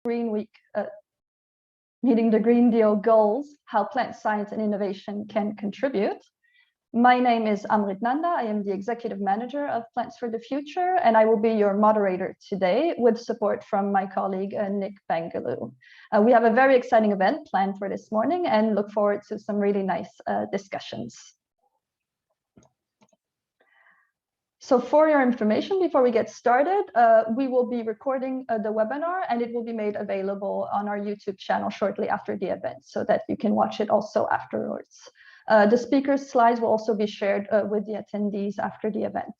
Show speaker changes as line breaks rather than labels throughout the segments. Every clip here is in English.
Green Week, meeting the Green Deal goals, how plant science and innovation can contribute. My name is Amrit Nanda. I am the Executive Manager of Plants for the Future, and I will be your moderator today with support from my colleague, Nick Bangaloo. We have a very exciting event planned for this morning and look forward to some really nice discussions. So for your information, before we get started, we will be recording the webinar and it will be made available on our YouTube channel shortly after the event so that you can watch it also afterwards. The speaker's slides will also be shared with the attendees after the event.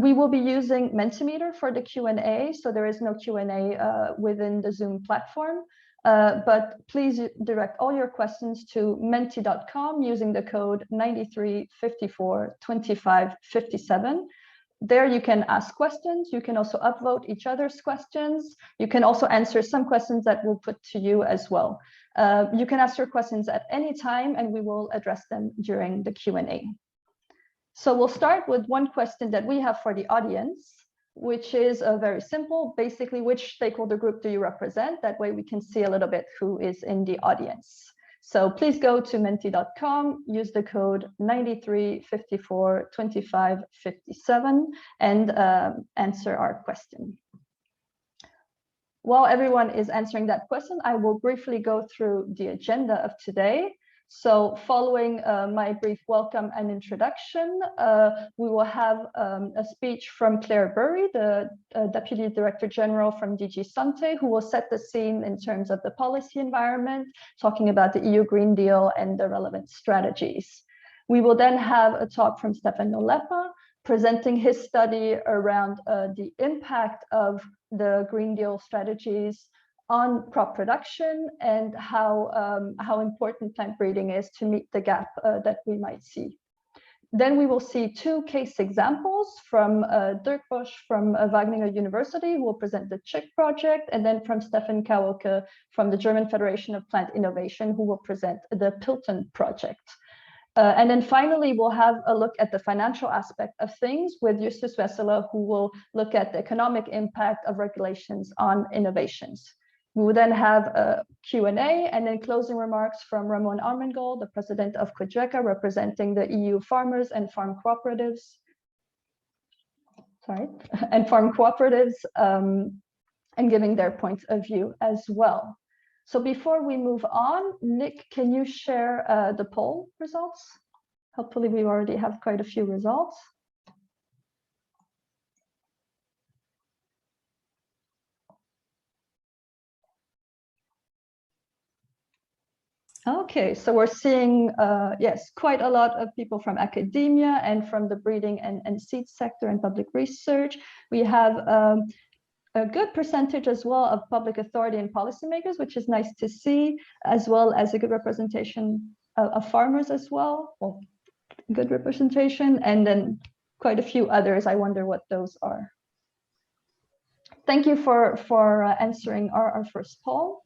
We will be using Mentimeter for the Q&A, so there is no Q&A within the Zoom platform. But please direct all your questions to menti.com using the code 93542557. There you can ask questions. You can also upvote each other's questions. You can also answer some questions that we'll put to you as well. You can ask your questions at any time and we will address them during the Q&A. So we'll start with one question that we have for the audience, which is very simple. Basically, which stakeholder group do you represent? That way we can see a little bit who is in the audience. So please go to menti.com, use the code 93542557 and answer our question. While everyone is answering that question, I will briefly go through the agenda of today. So following my brief welcome and introduction, we will have a speech from Claire Burry, the Deputy Director General from DG Sante, who will set the scene in terms of the policy environment, talking about the EU Green Deal and the relevant strategies. We will then have a talk from Steffen Noleppa, presenting his study around the impact of the Green Deal strategies on crop production and how important plant breeding is to meet the gap that we might see. Then we will see two case examples from Dirk Bosch from Wageningen University, who will present the CHIC project, and then from Steffen Kawelke from the German Federation of Plant Innovation, who will present the PILTON project. And then finally, we'll have a look at the financial aspect of things with Justus Wesseler, who will look at the economic impact of regulations on innovations. We will then have a Q&A and then closing remarks from Ramon Armengol, the president of COGECA, representing the EU farmers and farm cooperatives. And giving their points of view as well. So before we move on, Nick, can you share the poll results? Hopefully we already have quite a few results. Okay, so we're seeing, yes, quite a lot of people from academia and from the breeding and seed sector and public research. We have a good percentage as well of public authority and policymakers, which is nice to see, as well as a good representation of farmers as well. Well, good representation, and then quite a few others. I wonder what those are. Thank you for answering our first poll.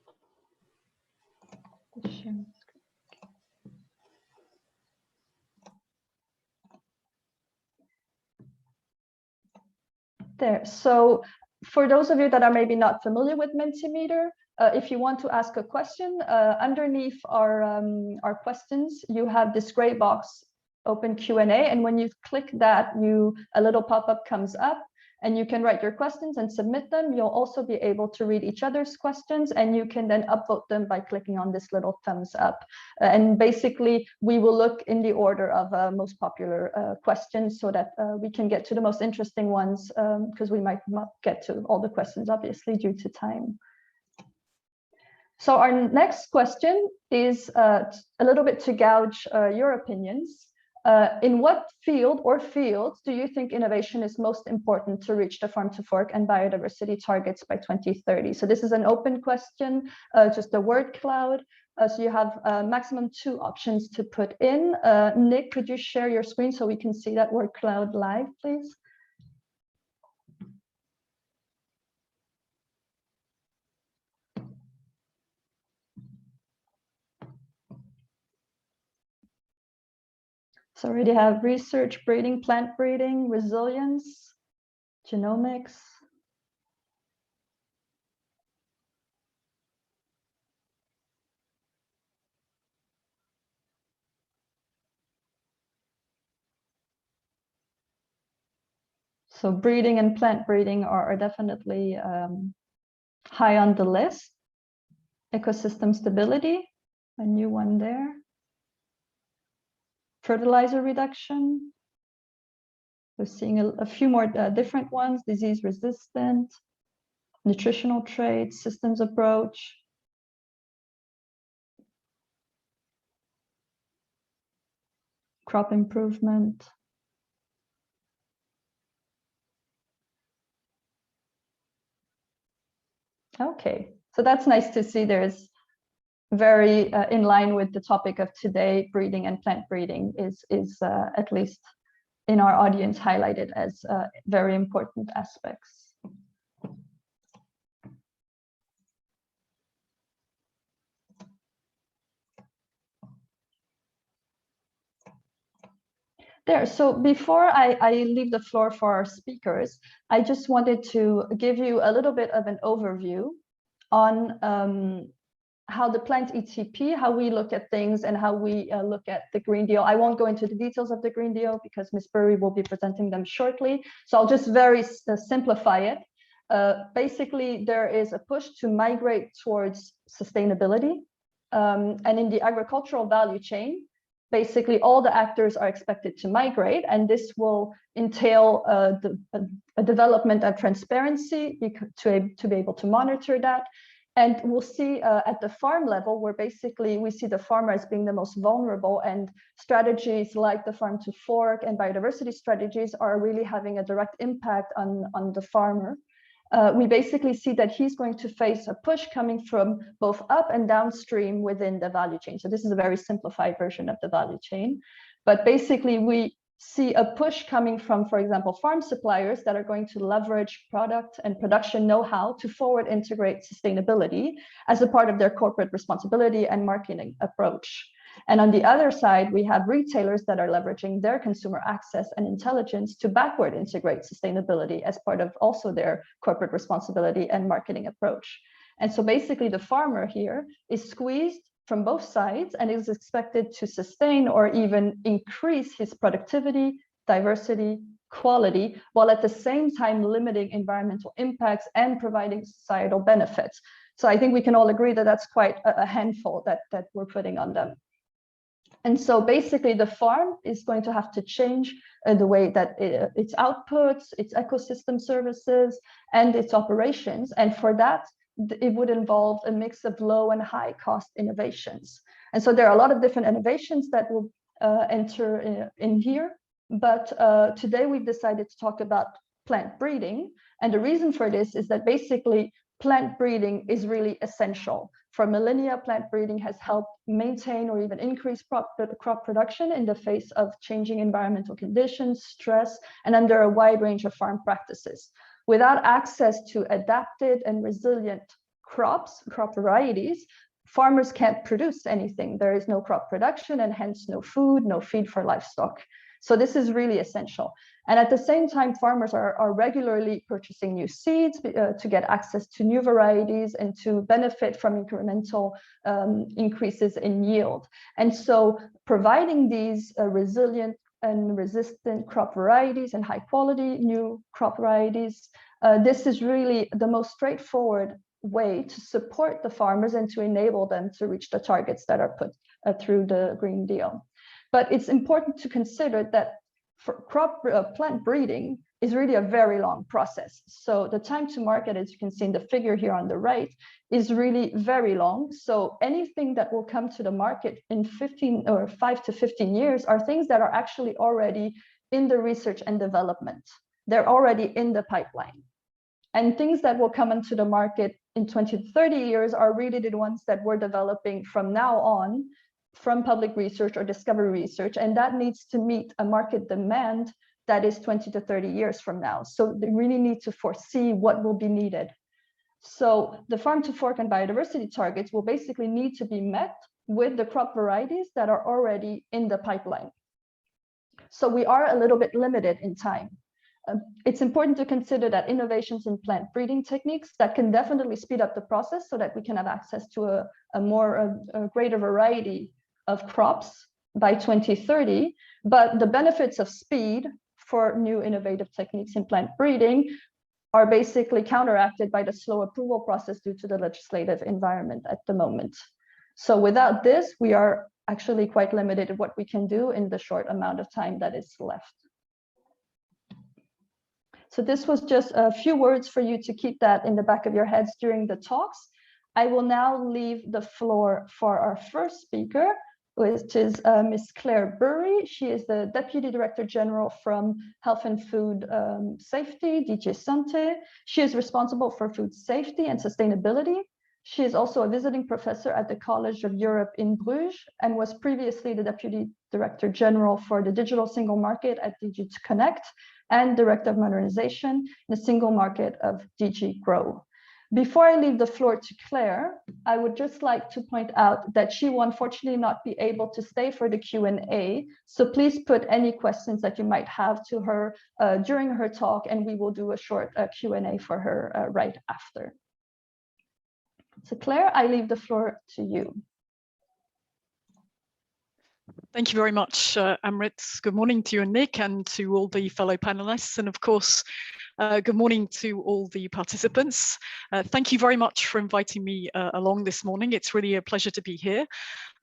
There. So for those of you that are maybe not familiar with Mentimeter, if you want to ask a question, underneath our questions, you have this gray box, open Q&A, and when you click that, a little pop-up comes up, and you can write your questions and submit them. You'll also be able to read each other's questions, and you can then upvote them by clicking on this little thumbs up. And basically, we will look in the order of most popular questions so that we can get to the most interesting ones, because we might not get to all the questions, obviously, due to time. So our next question is a little bit to gauge your opinions. In what field or fields do you think innovation is most important to reach the farm to fork and biodiversity targets by 2030? So this is an open question, just a word cloud. So you have maximum 2 options to put in. Nick, could you share your screen so we can see that word cloud live, please? So already have research, breeding, plant breeding, resilience, genomics. So breeding and plant breeding are definitely high on the list. Ecosystem stability, a new one there. Fertilizer reduction. We're seeing a few more different ones: disease resistant, nutritional traits, systems approach. Crop improvement. Okay, so that's nice to see. There's very in line with the topic of today, breeding and plant breeding is at least in our audience highlighted as very important aspects. There, so before I leave the floor for our speakers, I just wanted to give you a little bit of an overview on how the plant ETP, how we look at things and how we look at the Green Deal. I won't go into the details of the Green Deal because Ms. Burry will be presenting them shortly. So I'll just very simplify it. Basically, there is a push to migrate towards sustainability. And in the agricultural value chain, basically all the actors are expected to migrate, and this will entail a development of transparency to be able to monitor that. And we'll see at the farm level, where basically we see the farmer as being the most vulnerable, and strategies like the farm to fork and biodiversity strategies are really having a direct impact on the farmer. We basically see that he's going to face a push coming from both up and downstream within the value chain. So this is a very simplified version of the value chain. But basically, we see a push coming from, for example, farm suppliers that are going to leverage product and production know-how to forward integrate sustainability as a part of their corporate responsibility and marketing approach. And on the other side, we have retailers that are leveraging their consumer access and intelligence to backward integrate sustainability as part of also their corporate responsibility and marketing approach. And so basically the farmer here is squeezed from both sides and is expected to sustain or even increase his productivity, diversity, quality, while at the same time limiting environmental impacts and providing societal benefits. So I think we can all agree that that's quite a handful that we're putting on them. And so basically the farm is going to have to change the way that its outputs, its ecosystem services, and its operations. And for that, it would involve a mix of low and high cost innovations. And so there are a lot of different innovations that will enter in here. But today we've decided to talk about plant breeding. And the reason for this is that basically plant breeding is really essential. For millennia, plant breeding has helped maintain or even increase crop production in the face of changing environmental conditions, stress, and under a wide range of farm practices. Without access to adapted and resilient crop varieties, farmers can't produce anything. There is no crop production and hence no food, no feed for livestock. So this is really essential. And at the same time, farmers are regularly purchasing new seeds to get access to new varieties and to benefit from incremental increases in yield. And so providing these resilient and resistant crop varieties and high quality new crop varieties, this is really the most straightforward way to support the farmers and to enable them to reach the targets that are put through the Green Deal. But it's important to consider that for plant breeding is really a very long process. So the time to market, as you can see in the figure here on the right, is really very long. So anything that will come to the market in 5 to 15 years are things that are actually already in the research and development. They're already in the pipeline. And things that will come into the market in 20 to 30 years are really the ones that we're developing from now on, from public research or discovery research, and that needs to meet a market demand that is 20 to 30 years from now. So they really need to foresee what will be needed. So the farm to fork and biodiversity targets will basically need to be met with the crop varieties that are already in the pipeline. So we are a little bit limited in time. It's important to consider that innovations in plant breeding techniques that can definitely speed up the process so that we can have access to a greater variety of crops by 2030, but the benefits of speed for new innovative techniques in plant breeding are basically counteracted by the slow approval process due to the legislative environment at the moment. So without this, we are actually quite limited in what we can do in the short amount of time that is left. So this was just a few words for you to keep that in the back of your heads during the talks. I will now leave the floor for our first speaker, which is Ms. Claire Burry. She is the Deputy Director General from Health and Food Safety, DG Santé. She is responsible for food safety and sustainability. She is also a visiting professor at the College of Europe in Bruges and was previously the Deputy Director General for the Digital Single Market at DG Connect and Director of Modernization in the Single Market of DG Grow. Before I leave the floor to Claire, I would just like to point out that she will unfortunately not be able to stay for the Q&A. So please put any questions that you might have to her during her talk, and we will do a short Q&A for her right after. So Claire, I leave the floor to you.
Thank you very much, Amrit. Good morning to you and Nick, and to all the fellow panelists, and of course, good morning to all the participants. Thank you very much for inviting me along this morning. It's really a pleasure to be here.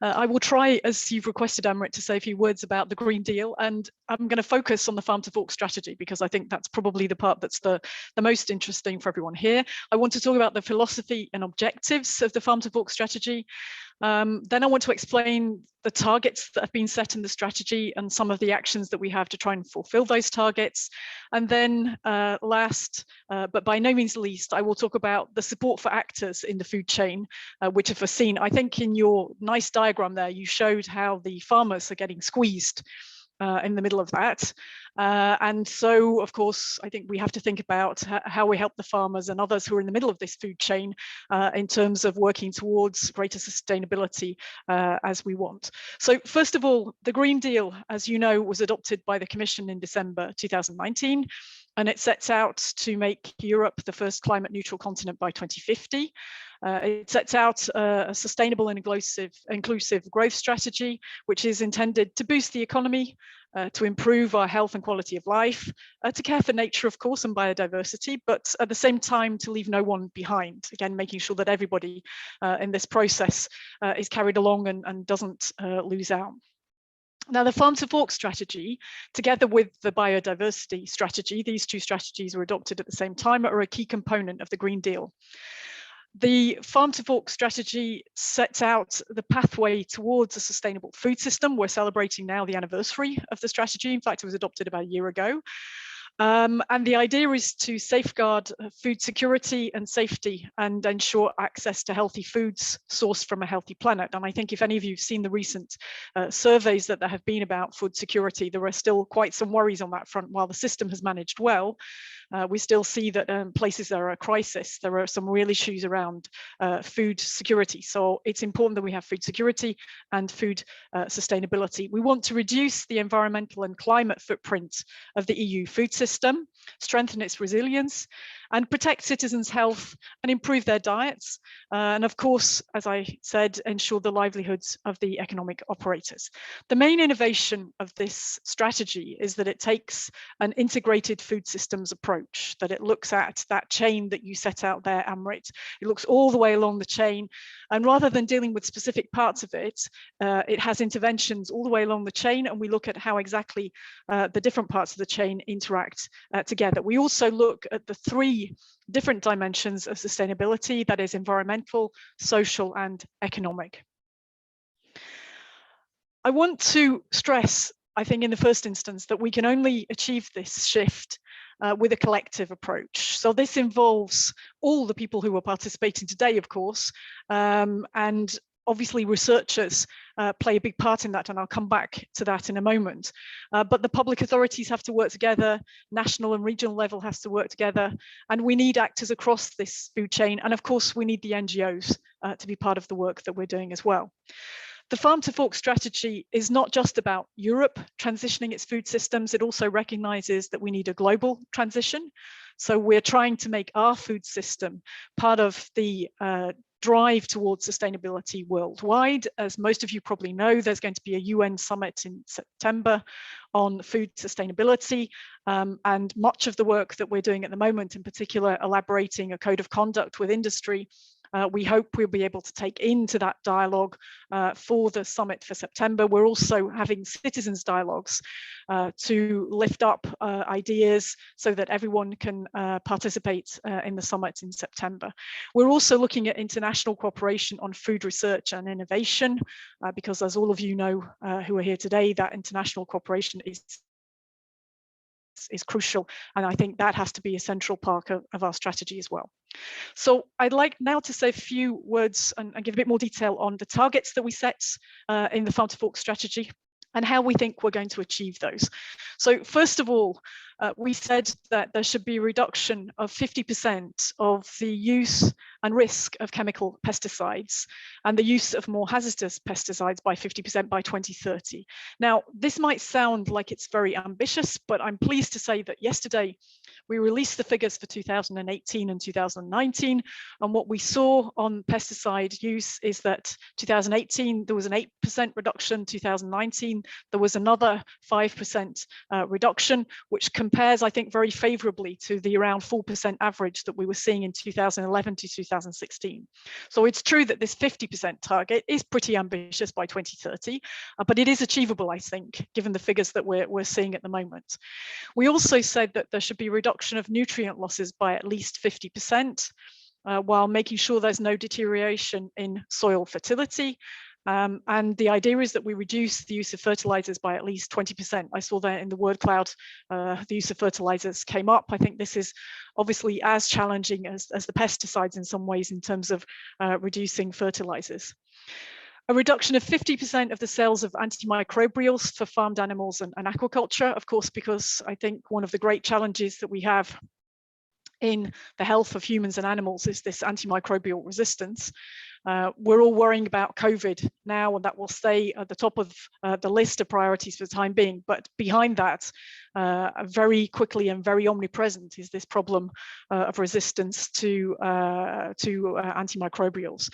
I will try, as you've requested, Amrit, to say a few words about the Green Deal, and I'm going to focus on the Farm to Fork strategy because I think that's probably the part that's the most interesting for everyone here. I want to talk about the philosophy and objectives of the Farm to Fork strategy. Then I want to explain the targets that have been set in the strategy and some of the actions that we have to try and fulfill those targets. And then last, but by no means least, I will talk about the support for actors in the food chain, which are foreseen. I think in your nice diagram there, you showed how the farmers are getting squeezed in the middle of that. And so, of course, I think we have to think about how we help the farmers and others who are in the middle of this food chain in terms of working towards greater sustainability as we want. So first of all, the Green Deal, as you know, was adopted by the Commission in December 2019. And it sets out to make Europe the first climate neutral continent by 2050. It sets out a sustainable and inclusive growth strategy, which is intended to boost the economy, to improve our health and quality of life, to care for nature, of course, and biodiversity, but at the same time to leave no one behind. Again, making sure that everybody in this process is carried along and doesn't lose out. Now, the Farm to Fork strategy, together with the biodiversity strategy, these two strategies were adopted at the same time, are a key component of the Green Deal. The Farm to Fork strategy sets out the pathway towards a sustainable food system. We're celebrating now the anniversary of the strategy. In fact, it was adopted about a year ago. And the idea is to safeguard food security and safety and ensure access to healthy foods sourced from a healthy planet. And I think if any of you have seen the recent surveys that there have been about food security, there are still quite some worries on that front. While the system has managed well, we still see that places that are a crisis, there are some real issues around food security. So it's important that we have food security and food sustainability. We want to reduce the environmental and climate footprint of the EU food system, strengthen its resilience, and protect citizens' health and improve their diets. And of course, as I said, ensure the livelihoods of the economic operators. The main innovation of this strategy is that it takes an integrated food systems approach, that it looks at that chain that you set out there, Amrit. It looks all the way along the chain. And rather than dealing with specific parts of it, it has interventions all the way along the chain, and we look at how exactly the different parts of the chain interact together. We also look at the three different dimensions of sustainability, that is environmental, social, and economic. I want to stress, I think in the first instance, that we can only achieve this shift with a collective approach. So this involves all the people who are participating today, of course, and obviously researchers play a big part in that, and I'll come back to that in a moment. But the public authorities have to work together, national and regional level has to work together, and we need actors across this food chain. And of course, we need the NGOs to be part of the work that we're doing as well. The Farm to Fork strategy is not just about Europe transitioning its food systems, it also recognizes that we need a global transition. So we're trying to make our food system part of the drive towards sustainability worldwide. As most of you probably know, there's going to be a UN summit in September on food sustainability, and much of the work that we're doing at the moment, in particular elaborating a code of conduct with industry, we hope we'll be able to take into that dialogue for the summit for September. We're also having citizens dialogues to lift up ideas so that everyone can participate in the summit in September. We're also looking at international cooperation on food research and innovation, because as all of you know who are here today, that international cooperation is crucial, and I think that has to be a central part of our strategy as well. So I'd like now to say a few words and give a bit more detail on the targets that we set in the Farm to Fork strategy and how we think we're going to achieve those. So first of all, we said that there should be a reduction of 50% of the use and risk of chemical pesticides and the use of more hazardous pesticides by 50% by 2030. Now, this might sound like it's very ambitious, but I'm pleased to say that yesterday we released the figures for 2018 and 2019. And what we saw on pesticide use is that 2018, there was an 8% reduction, 2019, there was another 5% reduction, which compares, I think, very favorably to the around 4% average that we were seeing in 2011 to 2016. So it's true that this 50% target is pretty ambitious by 2030, but it is achievable, I think, given the figures that we're seeing at the moment. We also said that there should be a reduction of nutrient losses by at least 50%, while making sure there's no deterioration in soil fertility. And the idea is that we reduce the use of fertilizers by at least 20%. I saw that in the word cloud, the use of fertilizers came up. I think this is obviously as challenging as the pesticides in some ways in terms of reducing fertilizers. A reduction of 50% of the sales of antimicrobials for farmed animals and aquaculture, of course, because I think one of the great challenges that we have in the health of humans and animals is this antimicrobial resistance. We're all worrying about COVID now, and that will stay at the top of the list of priorities for the time being. But behind that, very quickly and very omnipresent is this problem of resistance to antimicrobials.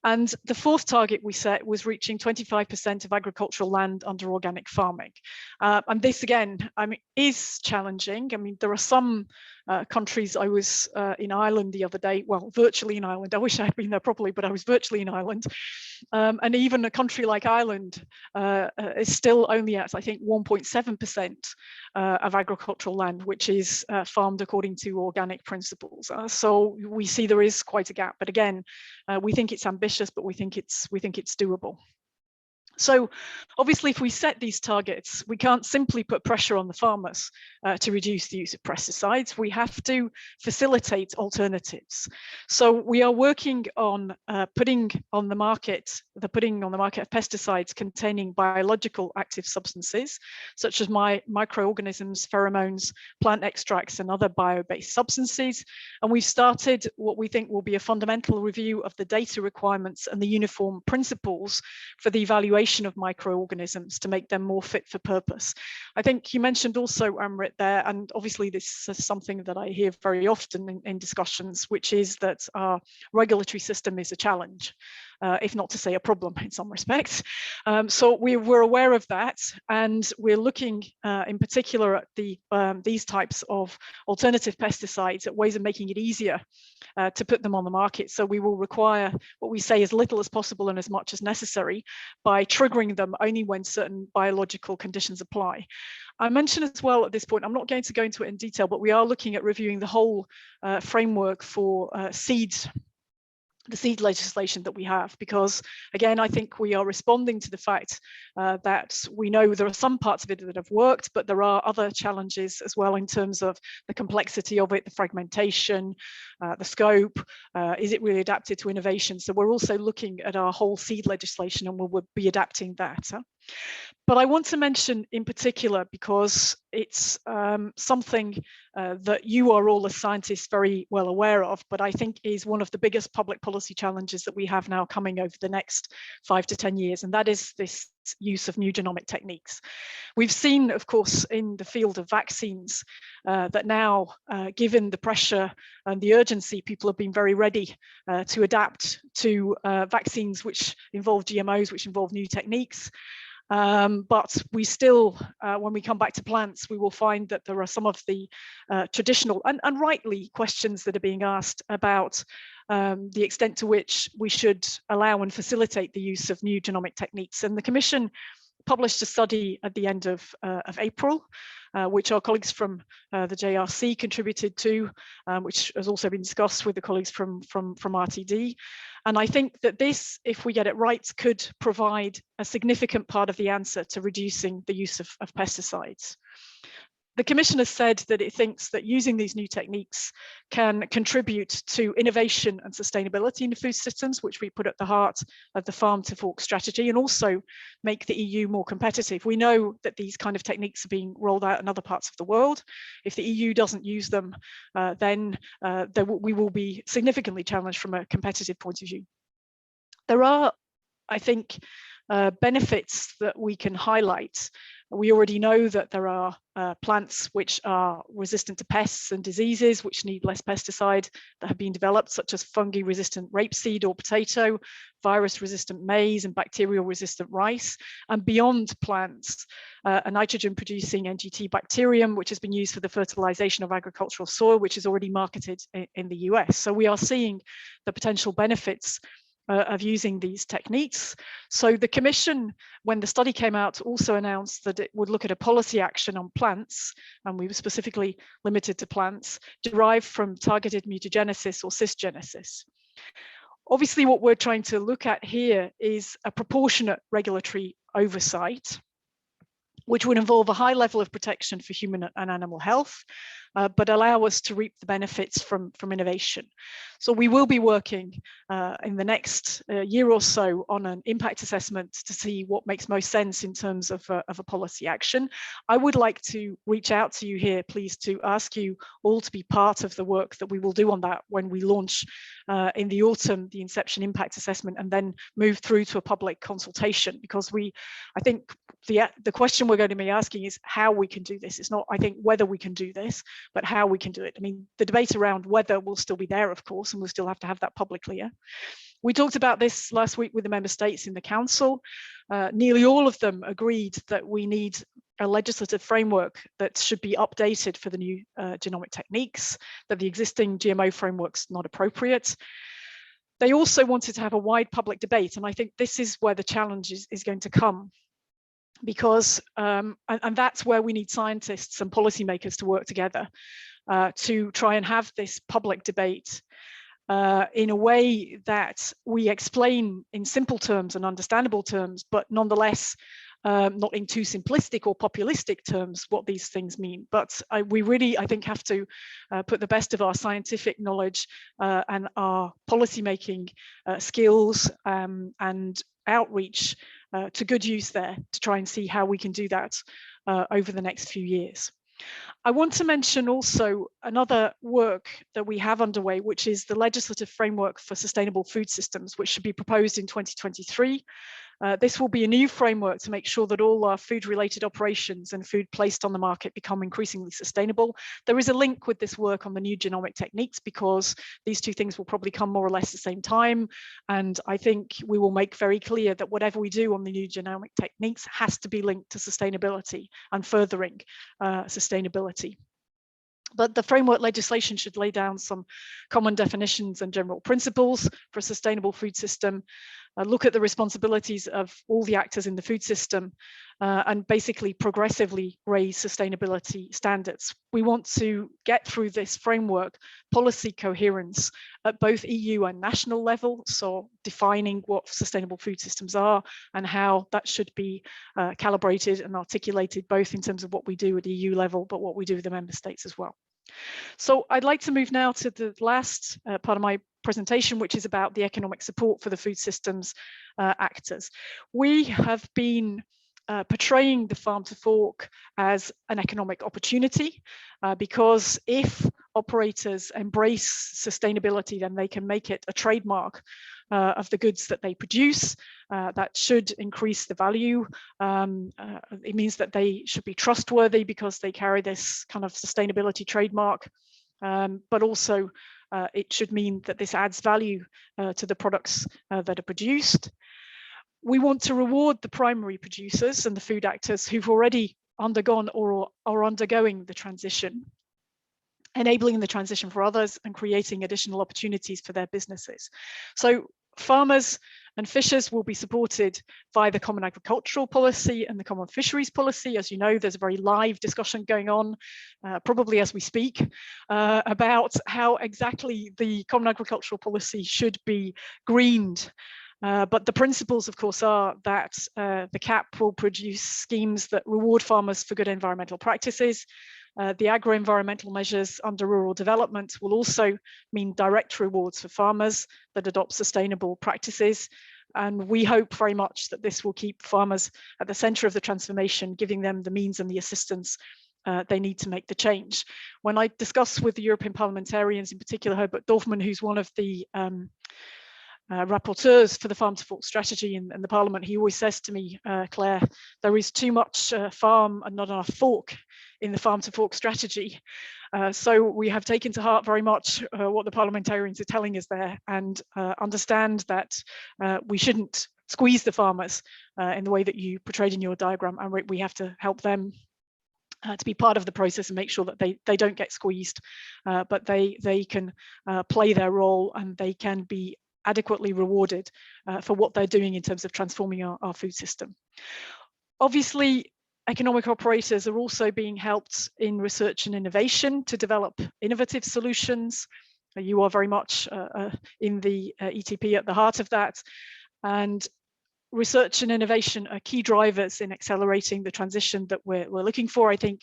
And the fourth target we set was reaching 25% of agricultural land under organic farming. And this, again, I mean, is challenging. I mean, there are some countries. I was in Ireland the other day, well, virtually in Ireland. I wish I had been there properly, but I was virtually in Ireland. And even a country like Ireland is still only at, I think, 1.7% of agricultural land, which is farmed according to organic principles. So we see there is quite a gap. But again, we think it's ambitious, but we think it's doable. So obviously, if we set these targets, we can't simply put pressure on the farmers to reduce the use of pesticides. We have to facilitate alternatives. So we are working on putting on the market of pesticides containing biological active substances, such as microorganisms, pheromones, plant extracts, and other bio-based substances. And we've started what we think will be a fundamental review of the data requirements and the uniform principles for the evaluation of microorganisms to make them more fit for purpose. I think you mentioned also, Amrit, there, and obviously this is something that I hear very often in discussions, which is that our regulatory system is a challenge, if not to say a problem in some respects. So we're aware of that, and we're looking in particular at these types of alternative pesticides, at ways of making it easier to put them on the market. So we will require what we say as little as possible and as much as necessary by triggering them only when certain biological conditions apply. I mentioned as well at this point, I'm not going to go into it in detail, but we are looking at reviewing the whole framework for seeds, the seed legislation that we have, because again, I think we are responding to the fact that we know there are some parts of it that have worked, but there are other challenges as well in terms of the complexity of it, the fragmentation, the scope, is it really adapted to innovation? So we're also looking at our whole seed legislation, and we'll be adapting that. But I want to mention in particular, because it's something that you are all as scientists very well aware of, but I think is one of the biggest public policy challenges that we have now coming over the next 5 to 10 years. And that is this use of new genomic techniques. We've seen, of course, in the field of vaccines that now, given the pressure and the urgency, people have been very ready to adapt to vaccines which involve GMOs, which involve new techniques. But we still, when we come back to plants, we will find that there are some of the traditional and rightly questions that are being asked about the extent to which we should allow and facilitate the use of new genomic techniques. And the Commission published a study at the end of April, which our colleagues from the JRC contributed to, which has also been discussed with the colleagues from RTD. And I think that this, if we get it right, could provide a significant part of the answer to reducing the use of pesticides. The Commission has said that it thinks that using these new techniques can contribute to innovation and sustainability in the food systems, which we put at the heart of the farm to fork strategy, and also make the EU more competitive. We know that these kind of techniques are being rolled out in other parts of the world. If the EU doesn't use them, then we will be significantly challenged from a competitive point of view. There are, I think, benefits that we can highlight. We already know that there are plants which are resistant to pests and diseases, which need less pesticide, that have been developed, such as fungi-resistant rapeseed or potato, virus-resistant maize, and bacterial-resistant rice. And beyond plants, a nitrogen-producing NGT bacterium, which has been used for the fertilization of agricultural soil, which is already marketed in the US. So we are seeing the potential benefits of using these techniques. So the Commission, when the study came out, also announced that it would look at a policy action on plants, and we were specifically limited to plants, derived from targeted mutagenesis or cisgenesis. Obviously, what we're trying to look at here is a proportionate regulatory oversight, which would involve a high level of protection for human and animal health, but allow us to reap the benefits from innovation. So we will be working in the next year or so on an impact assessment to see what makes most sense in terms of a policy action. I would like to reach out to you here, please, to ask you all to be part of the work that we will do on that when we launch in the autumn the Inception Impact Assessment, and then move through to a public consultation, because I think the question we're going to be asking is how we can do this. It's not, I think, whether we can do this, but how we can do it. I mean, the debate around whether will still be there, of course, and we'll still have to have that publicly. Yeah? We talked about this last week with the member states in the council. Nearly all of them agreed that we need a legislative framework that should be updated for the new genomic techniques, that the existing GMO framework's not appropriate. They also wanted to have a wide public debate, and I think this is where the challenge is going to come. Because, and that's where we need scientists and policymakers to work together to try and have this public debate in a way that we explain in simple terms and understandable terms, but nonetheless not in too simplistic or populistic terms what these things mean. But we really, I think, have to put the best of our scientific knowledge and our policymaking skills and outreach to good use there to try and see how we can do that over the next few years. I want to mention also another work that we have underway, which is the legislative framework for sustainable food systems, which should be proposed in 2023. This will be a new framework to make sure that all our food-related operations and food placed on the market become increasingly sustainable. There is a link with this work on the new genomic techniques, because these two things will probably come more or less at the same time. And I think we will make very clear that whatever we do on the new genomic techniques has to be linked to sustainability and furthering sustainability. But the framework legislation should lay down some common definitions and general principles for a sustainable food system, look at the responsibilities of all the actors in the food system, and basically progressively raise sustainability standards. We want to get through this framework policy coherence at both EU and national level, so defining what sustainable food systems are and how that should be calibrated and articulated, both in terms of what we do at EU level, but what we do with the member states as well. So I'd like to move now to the last part of my presentation, which is about the economic support for the food systems actors. We have been portraying the farm to fork as an economic opportunity, because if operators embrace sustainability, then they can make it a trademark of the goods that they produce. That should increase the value. It means that they should be trustworthy because they carry this kind of sustainability trademark, but also it should mean that this adds value to the products that are produced. We want to reward the primary producers and the food actors who've already undergone or are undergoing the transition, enabling the transition for others and creating additional opportunities for their businesses. So farmers and fishers will be supported by the Common Agricultural Policy and the Common Fisheries Policy. As you know, there's a very live discussion going on, probably as we speak, about how exactly the Common Agricultural Policy should be greened. But the principles, of course, are that the CAP will produce schemes that reward farmers for good environmental practices. The agro-environmental measures under rural development will also mean direct rewards for farmers that adopt sustainable practices. And we hope very much that this will keep farmers at the center of the transformation, giving them the means and the assistance they need to make the change. When I discuss with the European parliamentarians, in particular Herbert Dorfmann, who's one of the rapporteurs for the Farm to Fork strategy in the Parliament, he always says to me, Claire, there is too much farm and not enough fork in the Farm to Fork strategy. So we have taken to heart very much what the parliamentarians are telling us there, and understand that we shouldn't squeeze the farmers in the way that you portrayed in your diagram, and we have to help them to be part of the process and make sure that they don't get squeezed, but they can play their role and they can be adequately rewarded for what they're doing in terms of transforming our food system. Obviously, economic operators are also being helped in research and innovation to develop innovative solutions. You are very much in the ETP at the heart of that. And research and innovation are key drivers in accelerating the transition that we're looking for. I think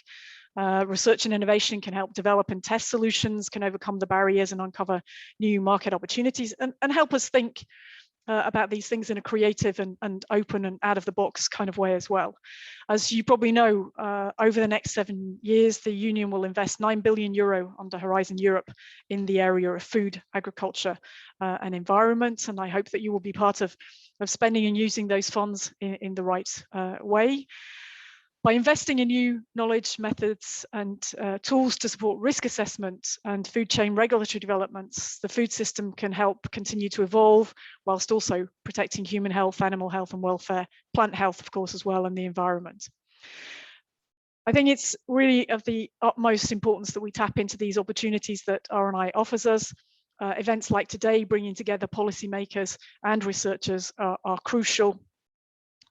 research and innovation can help develop and test solutions, can overcome the barriers and uncover new market opportunities, and help us think about these things in a creative and open and out of the box kind of way as well. As you probably know, over the next 7 years, the Union will invest €9 billion under Horizon Europe in the area of food, agriculture and environment. And I hope that you will be part of spending and using those funds in the right way. By investing in new knowledge, methods and tools to support risk assessment and food chain regulatory developments, the food system can help continue to evolve whilst also protecting human health, animal health and welfare, plant health, of course, as well, and the environment. I think it's really of the utmost importance that we tap into these opportunities that R&I offers us. Events like today, bringing together policymakers and researchers are crucial.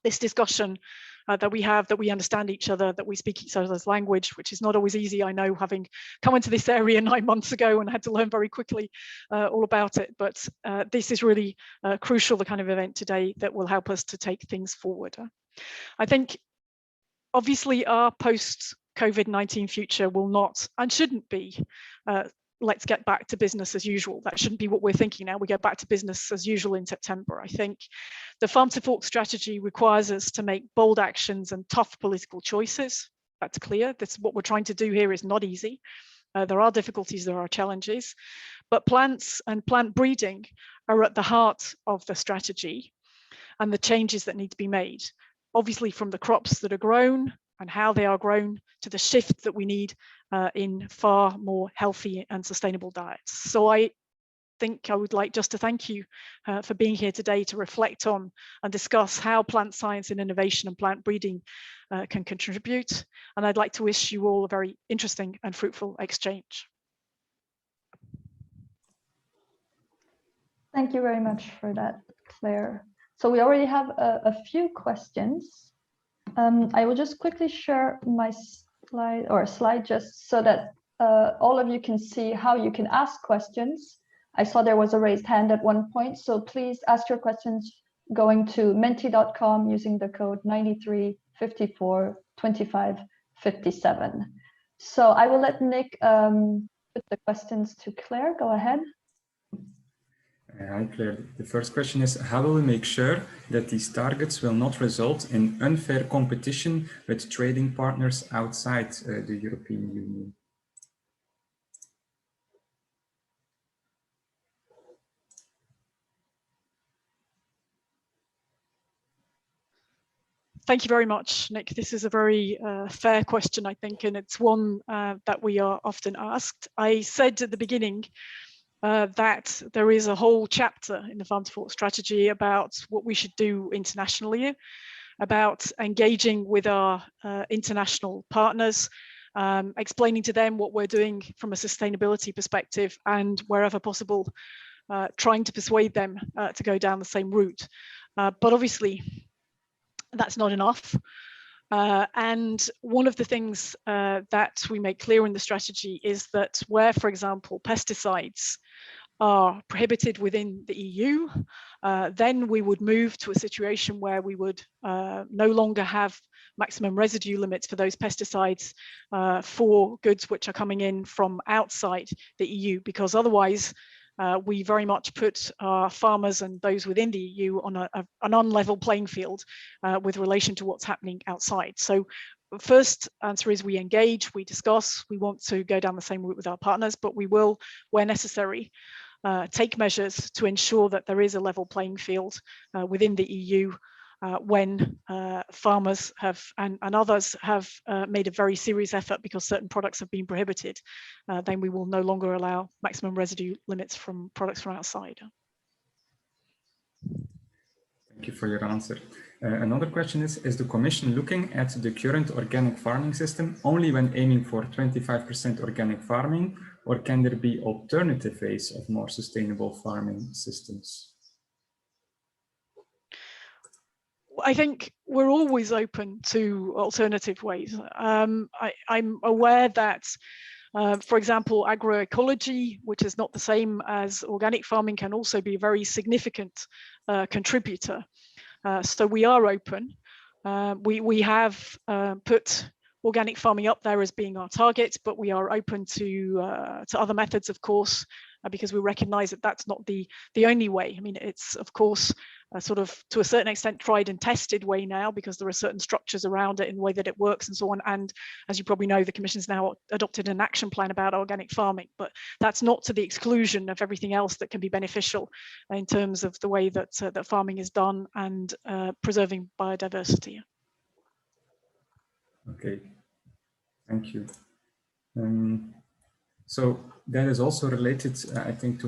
This discussion that we have, that we understand each other, that we speak each other's language, which is not always easy, I know, having come into this area 9 months ago and had to learn very quickly all about it. But this is really crucial, the kind of event today that will help us to take things forward. I think, obviously, our post-COVID-19 future will not and shouldn't be let's get back to business as usual. That shouldn't be what we're thinking now. We go back to business as usual in September. I think the Farm to Fork strategy requires us to make bold actions and tough political choices. That's clear. That's what we're trying to do here is not easy. There are difficulties, there are challenges, but plants and plant breeding are at the heart of the strategy and the changes that need to be made. Obviously, from the crops that are grown and how they are grown to the shift that we need in far more healthy and sustainable diets. So I think I would like just to thank you for being here today to reflect on and discuss how plant science and innovation and plant breeding can contribute. And I'd like to wish you all a very interesting and fruitful exchange.
Thank you very much for that, Claire. So we already have a few questions. I will just quickly share my slide just so that all of you can see how you can ask questions. I saw there was a raised hand at one point, so please ask your questions going to menti.com using the code 93542557. So I will let Nick put the questions to Claire. Go ahead.
Hi Claire, the first question is, how will we make sure that these targets will not result in unfair competition with trading partners outside the European Union?
Thank you very much, Nick. This is a very fair question, I think, and it's one that we are often asked. I said at the beginning that there is a whole chapter in the Farm to Fork strategy about what we should do internationally, about engaging with our international partners, explaining to them what we're doing from a sustainability perspective, and wherever possible, trying to persuade them to go down the same route. But obviously, that's not enough. And one of the things that we make clear in the strategy is that where, for example, pesticides are prohibited within the EU, then we would move to a situation where we would no longer have maximum residue limits for those pesticides for goods which are coming in from outside the EU, because otherwise we very much put our farmers and those within the EU on an unlevel playing field with relation to what's happening outside. So first answer is we engage, we discuss, we want to go down the same route with our partners, but we will, where necessary, take measures to ensure that there is a level playing field within the EU when farmers have and others have made a very serious effort because certain products have been prohibited, then we will no longer allow maximum residue limits from products from outside.
Thank you for your answer. Another question is the Commission looking at the current organic farming system only when aiming for 25% organic farming, or can there be alternative ways of more sustainable farming systems?
I think we're always open to alternative ways. I'm aware that, for example, agroecology, which is not the same as organic farming, can also be a very significant contributor. So we are open. We have put organic farming up there as being our target, but we are open to other methods, of course, because we recognize that that's not the only way. I mean, it's, of course, sort of to a certain extent tried and tested way now, because there are certain structures around it in the way that it works and so on. And as you probably know, the Commission's now adopted an action plan about organic farming, but that's not to the exclusion of everything else that can be beneficial in terms of the way that, that farming is done and preserving biodiversity.
Okay, thank you. So that is also related, I think, to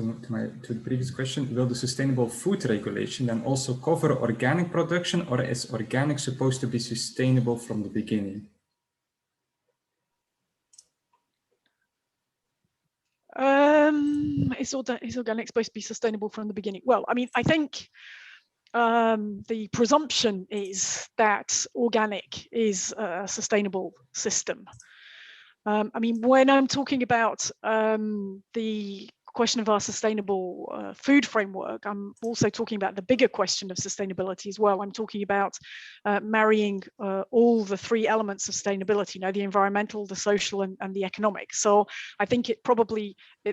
the previous question. Will the sustainable food regulation then also cover organic production, or is organic supposed to be sustainable from the beginning?
Is organic supposed to be sustainable from the beginning? Well, I mean, I think the presumption is that organic is a sustainable system. I mean, when I'm talking about the question of our sustainable food framework, I'm also talking about the bigger question of sustainability as well. I'm talking about marrying all the three elements of sustainability, you know, the environmental, the social, and the economic. So I think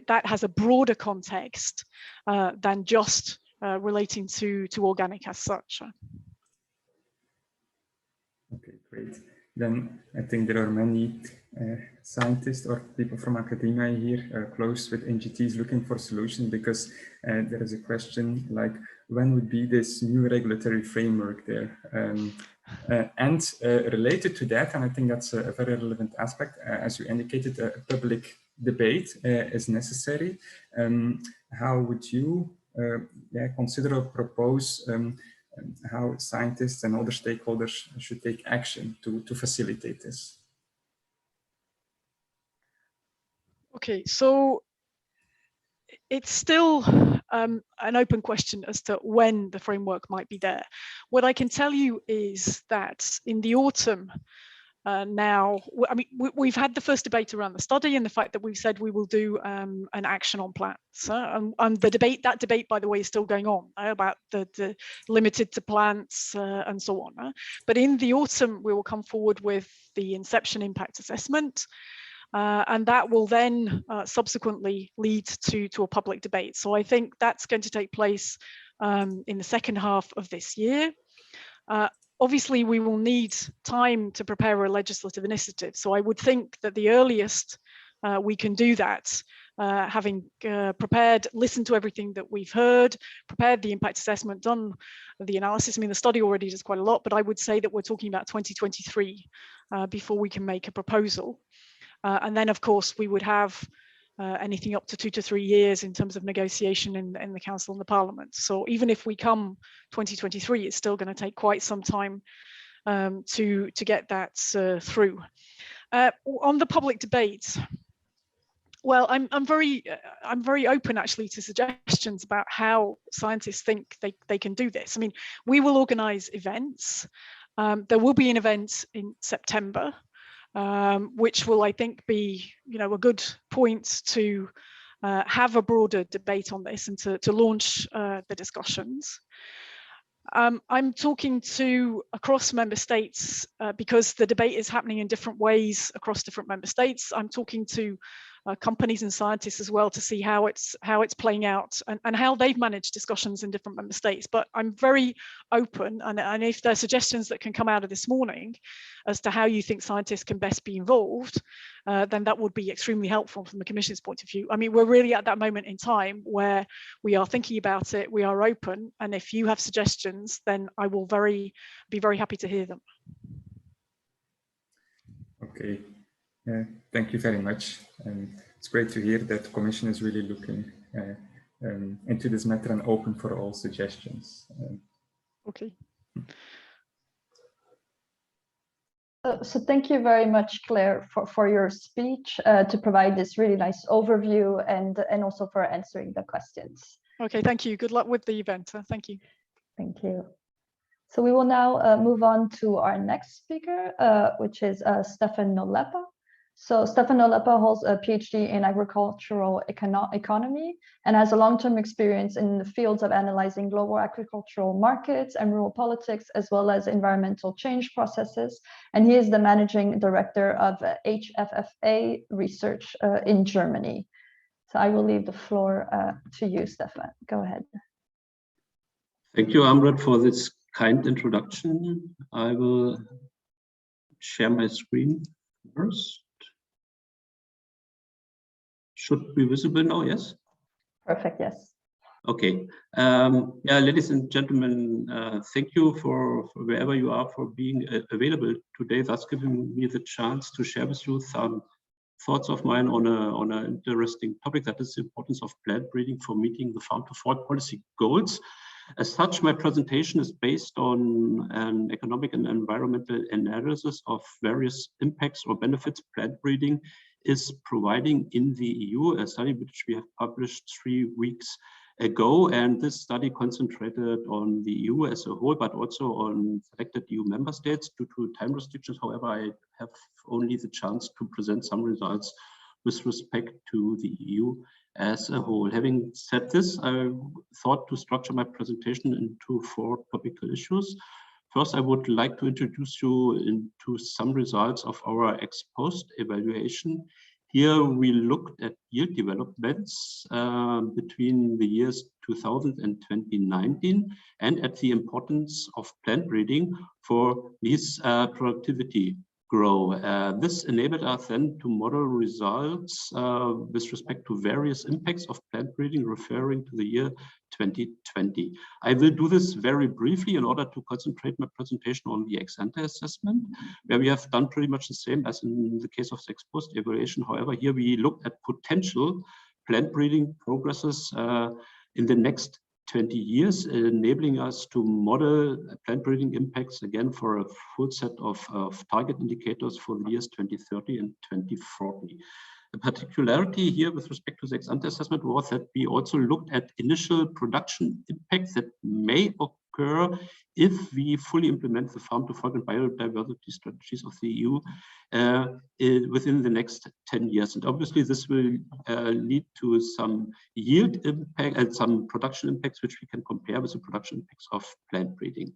that has a broader context than just relating to organic as such.
Okay, great. Then I think there are many scientists or people from academia here close with NGTs looking for solutions, because there is a question like, when would be this new regulatory framework there? And related to that, and I think that's a very relevant aspect, as you indicated, a public debate is necessary. How would you consider or propose how scientists and other stakeholders should take action to facilitate this?
Okay, so it's still an open question as to when the framework might be there. What I can tell you is that in the autumn now, I mean, we've had the first debate around the study and the fact that we've said we will do an action on plants. And that debate, by the way, is still going on about the limited to plants and so on. But in the autumn, we will come forward with the inception impact assessment. And that will then subsequently lead to a public debate. So I think that's going to take place in the second half of this year. Obviously, we will need time to prepare a legislative initiative. So I would think that the earliest we can do that having prepared, listened to everything that we've heard, prepared the impact assessment, done the analysis. I mean, the study already does quite a lot, but I would say that we're talking about 2023 before we can make a proposal. And then, of course, we would have anything up to 2 to 3 years in terms of negotiation in the Council and the Parliament. So even if we come 2023, it's still going to take quite some time to get that through. On the public debate, well, I'm very open actually to suggestions about how scientists think they can do this. I mean, we will organise events. There will be an event in September, which will, I think, be a good point to have a broader debate on this and to launch the discussions. I'm talking to across member states because the debate is happening in different ways across different member states. I'm talking to companies and scientists as well to see how it's playing out and how they've managed discussions in different member states. But I'm very open, and if there are suggestions that can come out of this morning as to how you think scientists can best be involved, then that would be extremely helpful from the Commission's point of view. I mean, we're really at that moment in time where we are thinking about it, we are open, and if you have suggestions, then I will be very happy to hear them.
Okay. Thank you very much. It's great to hear that the Commission is really looking into this matter and open for all suggestions.
Okay. So thank you very much, Claire, for your speech to provide this really nice overview and also for answering the questions.
Okay, thank you. Good luck with the event. Thank you.
Thank you. So we will now move on to our next speaker, which is Steffen Noleppa. So Steffen Noleppa holds a PhD in agricultural economy and has a long-term experience in the fields of analyzing global agricultural markets and rural politics, as well as environmental change processes. And he is the managing director of HFFA Research in Germany. So I will leave the floor to you, Steffen. Go ahead.
Thank you, Amrit, for this kind introduction. I will share my screen first. Should be visible now, yes?
Perfect, yes.
Okay. Yeah, ladies and gentlemen, thank you for wherever you are for being available today, thus giving me the chance to share with you some thoughts of mine on an interesting topic, that is the importance of plant breeding for meeting the farm to fork policy goals. As such, my presentation is based on an economic and environmental analysis of various impacts or benefits plant breeding is providing in the EU, a study which we have published 3 weeks ago. And this study concentrated on the EU as a whole, but also on selected EU member states due to time restrictions. However, I have only the chance to present some results with respect to the EU as a whole. Having said this, I thought to structure my presentation into 4 topical issues. First, I would like to introduce you into some results of our ex post evaluation. Here we looked at yield developments between the years 2000 and 2019 and at the importance of plant breeding for this productivity grow. This enabled us then to model results with respect to various impacts of plant breeding referring to the year 2020. I will do this very briefly in order to concentrate my presentation on the ex-ante assessment, where we have done pretty much the same as in the case of the ex-post evaluation. However, here we looked at potential plant breeding progresses in the next 20 years, enabling us to model plant breeding impacts again for a full set of target indicators for the years 2030 and 2040. The particularity here with respect to the ex-ante assessment was that we also looked at initial production impacts that may occur if we fully implement the farm to fork and biodiversity strategies of the EU within the next 10 years. And obviously this will lead to some yield impact and some production impacts, which we can compare with the production impacts of plant breeding.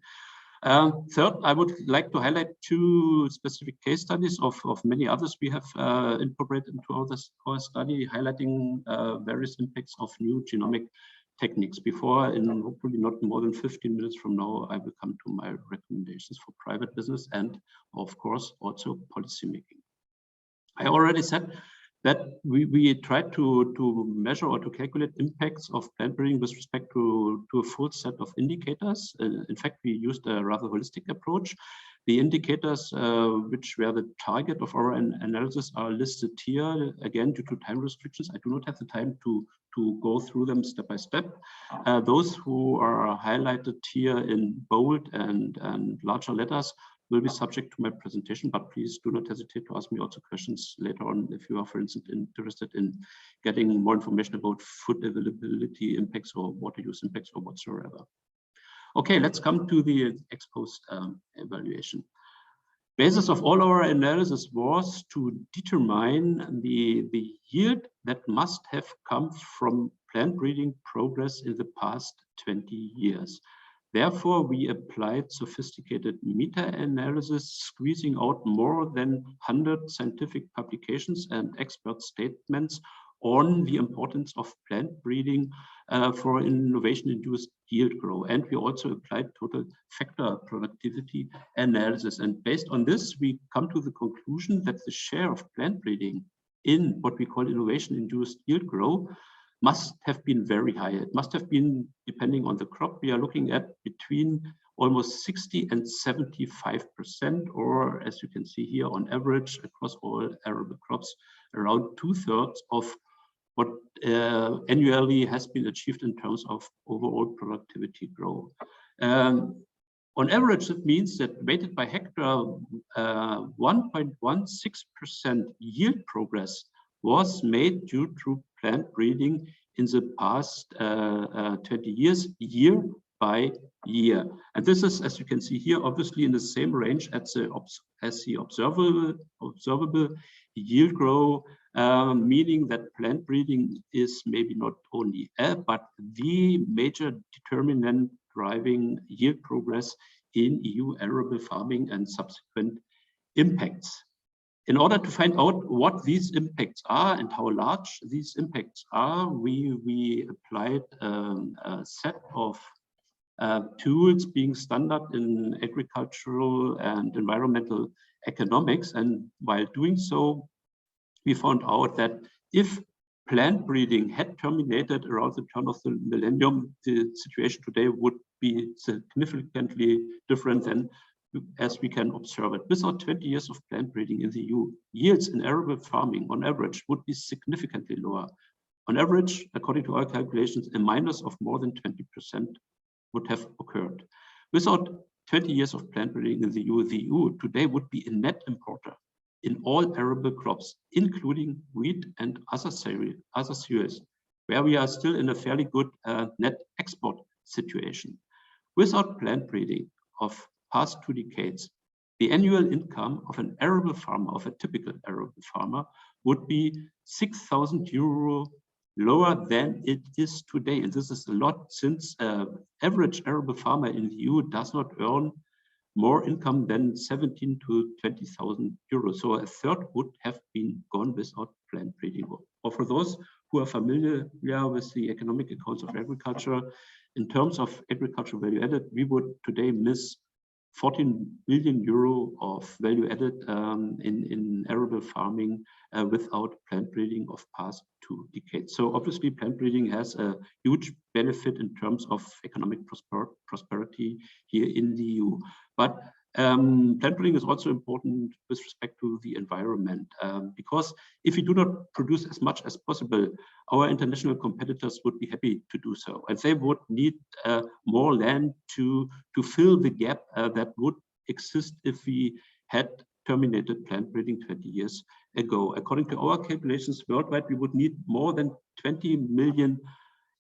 Third, I would like to highlight 2 specific case studies of many others we have incorporated into our study, highlighting various impacts of new genomic techniques. Before, in hopefully not more than 15 minutes from now, I will come to my recommendations for private business and, of course, also policymaking. I already said that we tried to measure or to calculate impacts of plant breeding with respect to a full set of indicators. In fact, we used a rather holistic approach. The indicators which were the target of our analysis are listed here. Again, due to time restrictions, I do not have the time to go through them step by step. Those who are highlighted here in bold and larger letters will be subject to my presentation, but please do not hesitate to ask me also questions later on if you are, for instance, interested in getting more information about food availability impacts or water use impacts or whatsoever. Okay, let's come to the ex post evaluation. Basis of all our analysis was to determine the yield that must have come from plant breeding progress in the past 20 years. Therefore, we applied sophisticated meta-analysis, squeezing out more than 100 scientific publications and expert statements on the importance of plant breeding for innovation-induced yield growth. And we also applied total factor productivity analysis. And based on this, we come to the conclusion that the share of plant breeding in what we call innovation-induced yield growth must have been very high. It must have been, depending on the crop, we are looking at between almost 60 and 75%, or as you can see here, on average across all arable crops, around 2/3 of what annually has been achieved in terms of overall productivity growth. On average, it means that weighted by hectare, 1.16% yield progress was made due to plant breeding in the past 20 years, year by year. And this is, as you can see here, obviously in the same range as the observable yield growth, meaning that plant breeding is maybe not only but the major determinant driving yield progress in EU arable farming and subsequent impacts. In order to find out what these impacts are and how large these impacts are, we applied a set of tools being standard in agricultural and environmental economics. And while doing so, we found out that if plant breeding had terminated around the turn of the millennium, the situation today would be significantly different than as we can observe it. Without 20 years of plant breeding in the EU, yields in arable farming on average would be significantly lower. On average, according to our calculations, a minus of more than 20% would have occurred. Without 20 years of plant breeding in the EU today would be a net importer in all arable crops, including wheat and other cereals, where we are still in a fairly good net export situation. Without plant breeding of past 2 decades, the annual income of an arable farmer, of a typical arable farmer, would be 6,000 euro lower than it is today. And this is a lot, since average arable farmer in the EU does not earn more income than 17,000 to 20,000 euros. So a third would have been gone without plant breeding. Or for those who are familiar with the economic accounts of agriculture, in terms of agricultural value added, we would today miss 14 billion euro of value added in arable farming without plant breeding of past 2 decades. So obviously plant breeding has a huge benefit in terms of economic prosperity here in the EU. But plant breeding is also important with respect to the environment, because if we do not produce as much as possible, our international competitors would be happy to do so. And they would need more land to fill the gap that would exist if we had terminated plant breeding 20 years ago. According to our calculations worldwide, we would need more than 20 million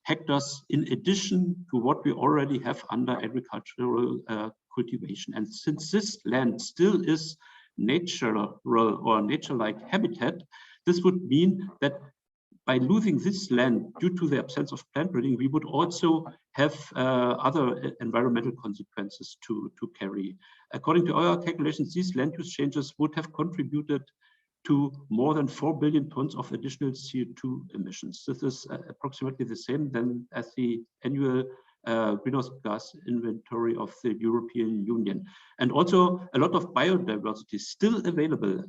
hectares in addition to what we already have under agricultural cultivation. And since this land still is natural or nature-like habitat, this would mean that by losing this land due to the absence of plant breeding, we would also have other environmental consequences to carry. According to our calculations, these land use changes would have contributed to more than 4 billion tons of additional CO2 emissions. This is approximately the same then as the annual greenhouse gas inventory of the European Union. And also a lot of biodiversity still available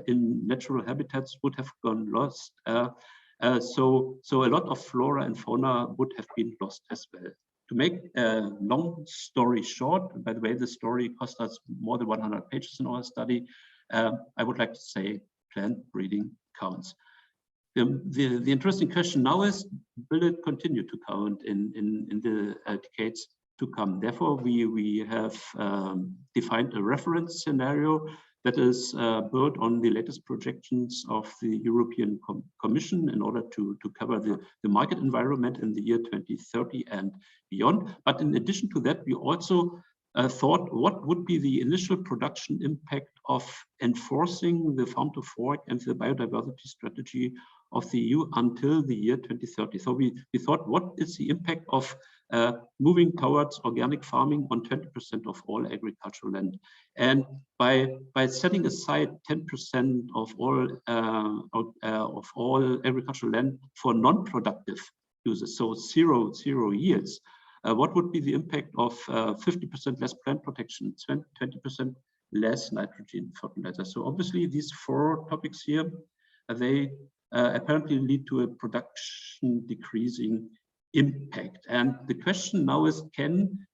in natural habitats would have gone lost. So a lot of flora and fauna would have been lost as well. To make a long story short, by the way, the story cost us more than 100 pages in our study. I would like to say plant breeding counts. The interesting question now is, will it continue to count in the decades to come? Therefore, we have defined a reference scenario that is built on the latest projections of the European Commission in order to cover the market environment in the year 2030 and beyond. But in addition to that, we also thought what would be the initial production impact of enforcing the farm to fork and the biodiversity strategy of the EU until the year 2030. So we thought, what is the impact of moving towards organic farming on 20% of all agricultural land? And by setting aside 10% of all agricultural land for non-productive uses, so zero yields, what would be the impact of 50% less plant protection, 20% less nitrogen fertilizer? So obviously these four topics here, they apparently lead to a production decreasing impact. And the question now is, can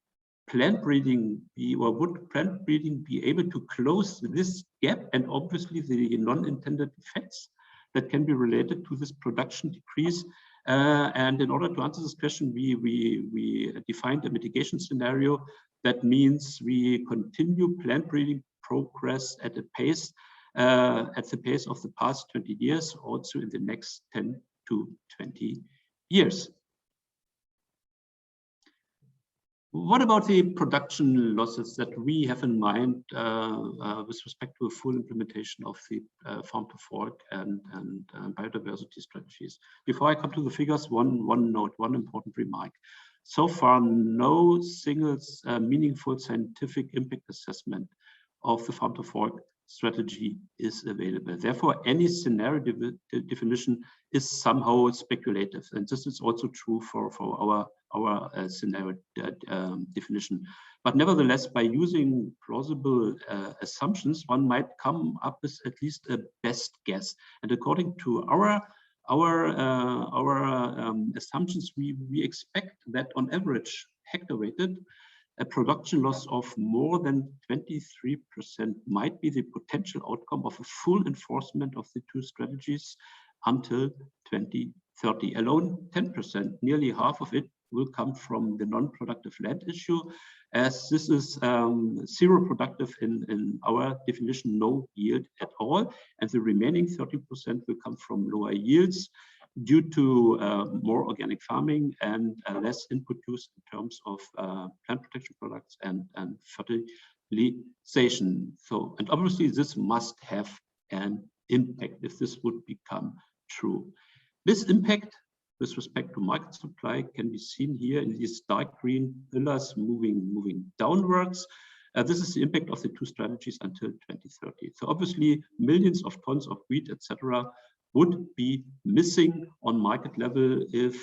plant breeding be, or would plant breeding be able to close this gap and obviously the non-intended effects that can be related to this production decrease? And in order to answer this question, we defined a mitigation scenario. That means we continue plant breeding progress at a pace, at the pace of the past 20 years, also in the next 10 to 20 years. What about the production losses that we have in mind with respect to a full implementation of the farm to fork and biodiversity strategies? Before I come to the figures, one note, one important remark. So far, no single meaningful scientific impact assessment of the farm to fork strategy is available. Therefore, any scenario definition is somehow speculative, and this is also true for our scenario definition. But nevertheless, by using plausible assumptions, one might come up with at least a best guess. And according to our assumptions, we expect that on average, hectare weighted, a production loss of more than 23% might be the potential outcome of a full enforcement of the two strategies until 2030. Alone 10%, nearly half of it, will come from the non-productive land issue, as this is zero productive in our definition, no yield at all. And the remaining 30% will come from lower yields due to more organic farming and less input use in terms of plant protection products and fertilization. So, and obviously this must have an impact if this would become true. This impact with respect to market supply can be seen here in these dark green pillars moving downwards. This is the impact of the two strategies until 2030. So obviously millions of tons of wheat, etc., would be missing on market level if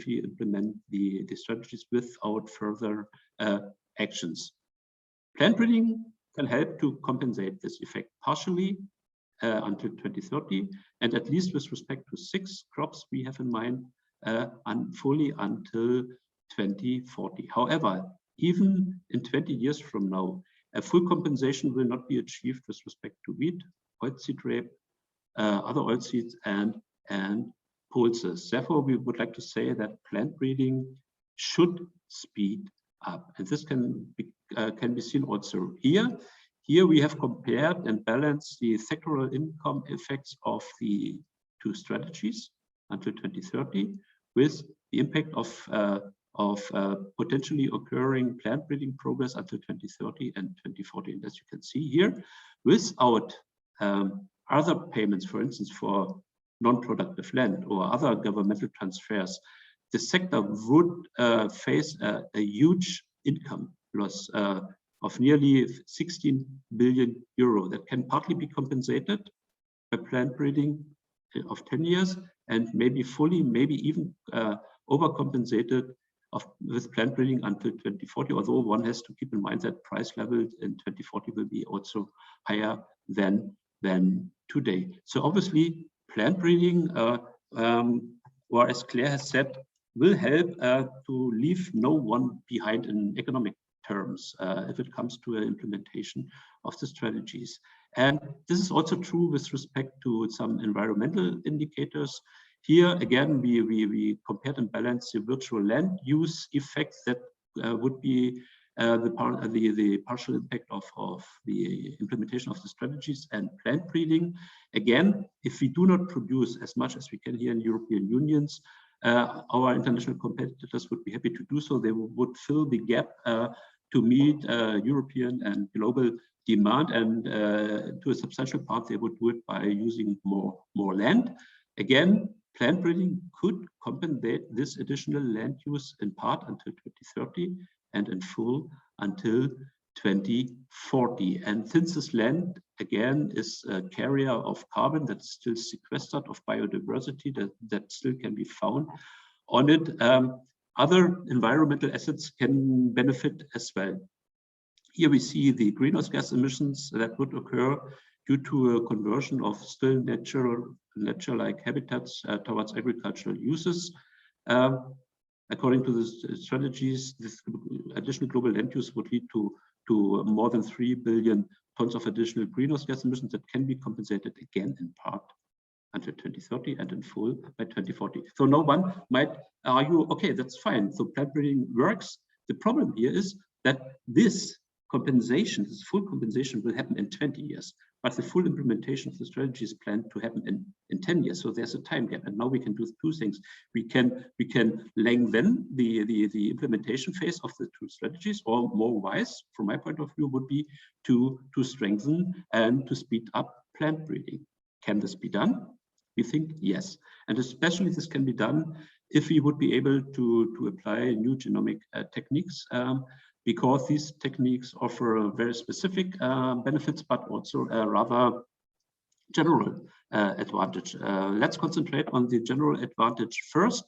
we implement the strategies without further actions. Plant breeding can help to compensate this effect partially until 2030, and at least with respect to 6 crops we have in mind, fully until 2040. However, even in 20 years from now, a full compensation will not be achieved with respect to wheat, oilseed rape, other oilseeds, and pulses. Therefore, we would like to say that plant breeding should speed up, and this can be seen also here. Here we have compared and balanced the sectoral income effects of the two strategies until 2030 with the impact of potentially occurring plant breeding progress until 2030 and 2040. And as you can see here, without other payments, for instance, for non-productive land or other governmental transfers, the sector would face a huge income loss of nearly 16 billion euro that can partly be compensated by plant breeding of 10 years and maybe fully, maybe even overcompensated with plant breeding until 2040, although one has to keep in mind that price level in 2040 will be also higher than today. So obviously plant breeding, or as Claire has said, will help to leave no one behind in economic terms if it comes to implementation of the strategies. And this is also true with respect to some environmental indicators. Here again, we compared and balanced the virtual land use effects that would be the partial impact of the implementation of the strategies and plant breeding. Again, if we do not produce as much as we can here in European unions, our international competitors would be happy to do so. They would fill the gap to meet European and global demand, and to a substantial part they would do it by using more land. Again, plant breeding could compensate this additional land use in part until 2030 and in full until 2040. And since this land, again, is a carrier of carbon that's still sequestered, of biodiversity that still can be found on it, other environmental assets can benefit as well. Here we see the greenhouse gas emissions that would occur due to a conversion of still nature-like habitats towards agricultural uses. According to the strategies, this additional global land use would lead to more than 3 billion tons of additional greenhouse gas emissions that can be compensated again in part until 2030 and in full by 2040. So no one might argue, okay, that's fine. So plant breeding works. The problem here is that this compensation, this full compensation, will happen in 20 years. But the full implementation of the strategy is planned to happen in 10 years. So there's a time gap. And now we can do two things. We can lengthen the implementation phase of the two strategies, or more wise, from my point of view, would be to strengthen and to speed up plant breeding. Can this be done? We think yes. And especially this can be done if we would be able to apply new genomic techniques, because these techniques offer very specific benefits, but also a rather general advantage. Let's concentrate on the general advantage first.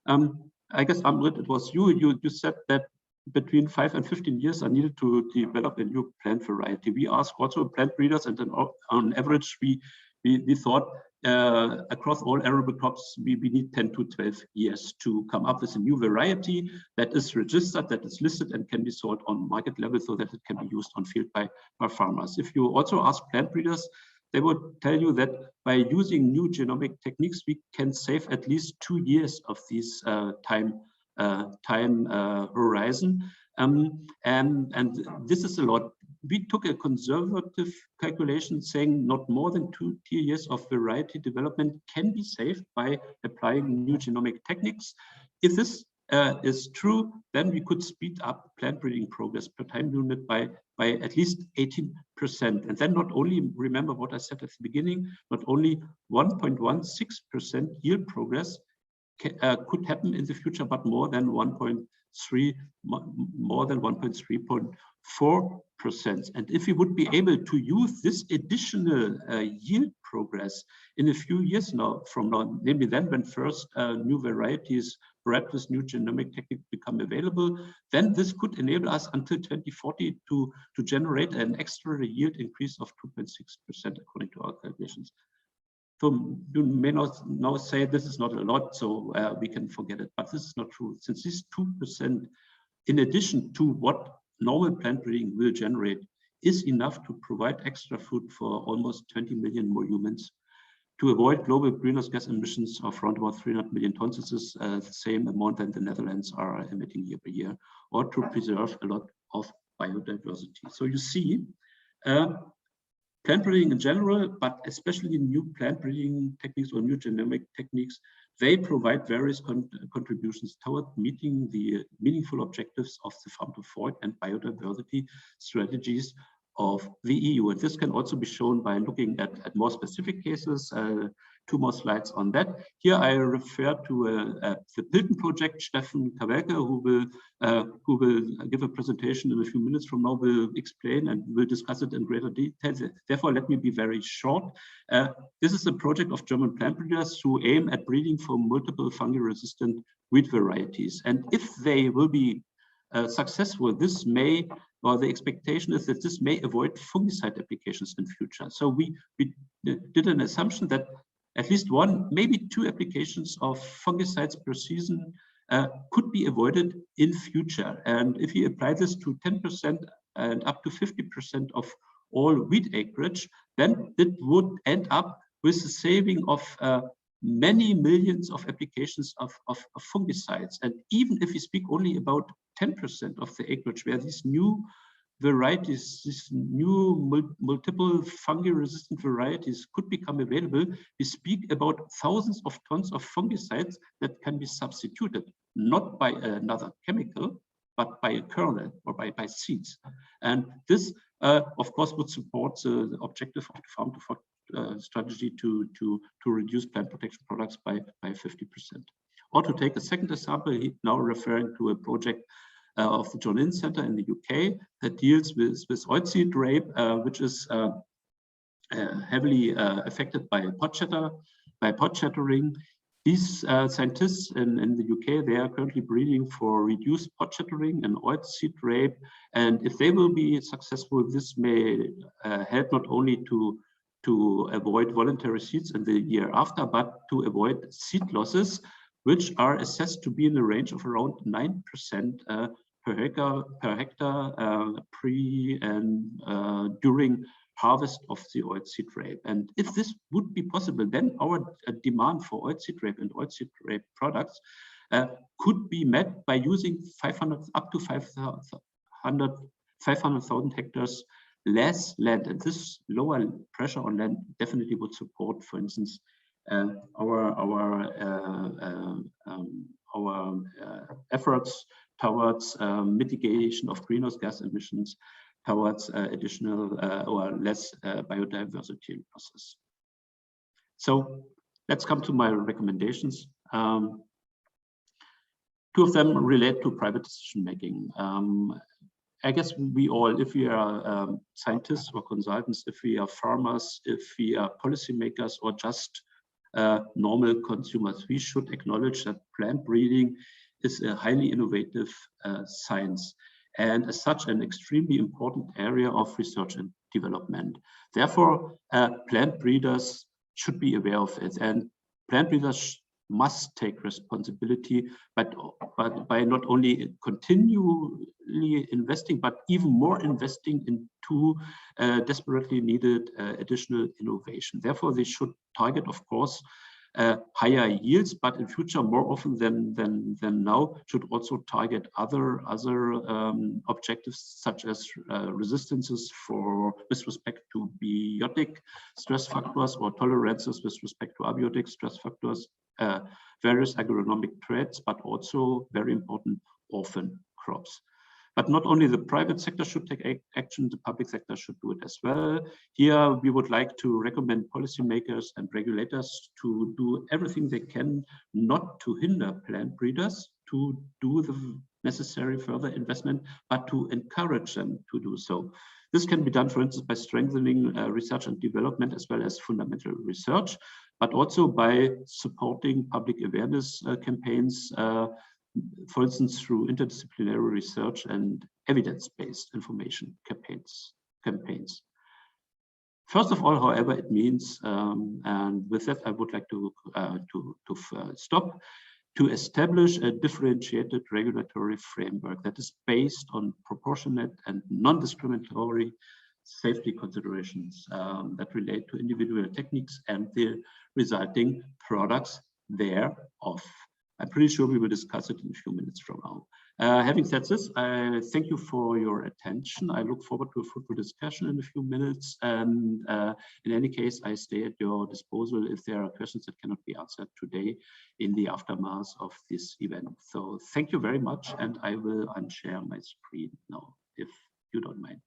I guess, Amrit, it was you said that between 5 and 15 years are needed to develop a new plant variety. We asked also plant breeders, and then on average, we thought across all arable crops, we need 10 to 12 years to come up with a new variety that is registered, that is listed, and can be sold on market level so that it can be used on field by farmers. If you also ask plant breeders, they would tell you that by using new genomic techniques, we can save at least 2 years of this time horizon. And this is a lot. We took a conservative calculation saying not more than 2 years of variety development can be saved by applying new genomic techniques. If this is true, then we could speed up plant breeding progress per time unit by at least 18%. And then not only, remember what I said at the beginning, not only 1.16% yield progress could happen in the future, but more than 1.3.4%. And if we would be able to use this additional yield progress in a few years from now, maybe then when first new varieties bred with new genomic technique become available, then this could enable us until 2040 to generate an extra yield increase of 2.6% according to our calculations. So you may not now say this is not a lot, so we can forget it, but this is not true. Since this 2%, in addition to what normal plant breeding will generate, is enough to provide extra food for almost 20 million more humans, to avoid global greenhouse gas emissions of around about 300 million tons. This is the same amount that the Netherlands are emitting year by year, or to preserve a lot of biodiversity. So you see, plant breeding in general, but especially new plant breeding techniques or new genomic techniques, they provide various contributions toward meeting the meaningful objectives of the farm to fork and biodiversity strategies of the EU. And this can also be shown by looking at more specific cases. 2 more slides on that. Here I refer to the PILTON project. Steffen Kawelke, who will give a presentation in a few minutes from now, will explain and will discuss it in greater detail. Therefore, let me be very short. This is a project of German plant breeders who aim at breeding for multiple fungi-resistant wheat varieties. And if they will be successful, this may, or the expectation is that this may avoid fungicide applications in future. So we did an assumption that at least 1, maybe 2 applications of fungicides per season could be avoided in future. And if you apply this to 10% and up to 50% of all wheat acreage, then it would end up with a saving of many millions of applications of fungicides. And even if we speak only about 10% of the acreage where these new varieties, these new multiple fungi-resistant varieties could become available, we speak about thousands of tons of fungicides that can be substituted, not by another chemical, but by a kernel or by seeds. And this, of course, would support the objective of the farm-to-fork strategy to reduce plant protection products by 50%. Or to take a second example, now referring to a project of the John Innes Center in the UK that deals with oilseed rape, which is heavily affected by pod shattering. These scientists in the UK, they are currently breeding for reduced pod shattering and oilseed rape. And if they will be successful, this may help not only to avoid voluntary seeds in the year after, but to avoid seed losses, which are assessed to be in the range of around 9% per hectare pre and during harvest of the oilseed rape. And if this would be possible, then our demand for oilseed rape and oilseed rape products could be met by using 500 up to 500,000 hectares less land. And this lower pressure on land definitely would support, for instance, our efforts towards mitigation of greenhouse gas emissions, towards additional or less biodiversity in process. So let's come to my recommendations. 2 of them relate to private decision making. I guess we all, if we are scientists or consultants, if we are farmers, if we are policymakers or just normal consumers, we should acknowledge that plant breeding is a highly innovative science, and as such an extremely important area of research and development. Therefore, plant breeders should be aware of it, and plant breeders must take responsibility, but by not only continually investing, but even more investing into desperately needed additional innovation. Therefore, they should target, of course, higher yields, but in future, more often than now, should also target other objectives such as resistances with respect to biotic stress factors or tolerances with respect to abiotic stress factors, various agronomic traits, but also very important orphan crops. But not only the private sector should take action, the public sector should do it as well. Here, we would like to recommend policymakers and regulators to do everything they can not to hinder plant breeders to do the necessary further investment, but to encourage them to do so. This can be done, for instance, by strengthening research and development as well as fundamental research, but also by supporting public awareness campaigns, for instance, through interdisciplinary research and evidence-based information campaigns. First of all, however, it means, and with that, I would like to stop, to establish a differentiated regulatory framework that is based on proportionate and non-discriminatory safety considerations that relate to individual techniques and the resulting products thereof. I'm pretty sure we will discuss it in a few minutes from now. Having said this, I thank you for your attention. I look forward to a fruitful discussion in a few minutes. And in any case, I stay at your disposal if there are questions that cannot be answered today in the aftermath of this event. So thank you very much. And I will unshare my screen now, if you don't mind.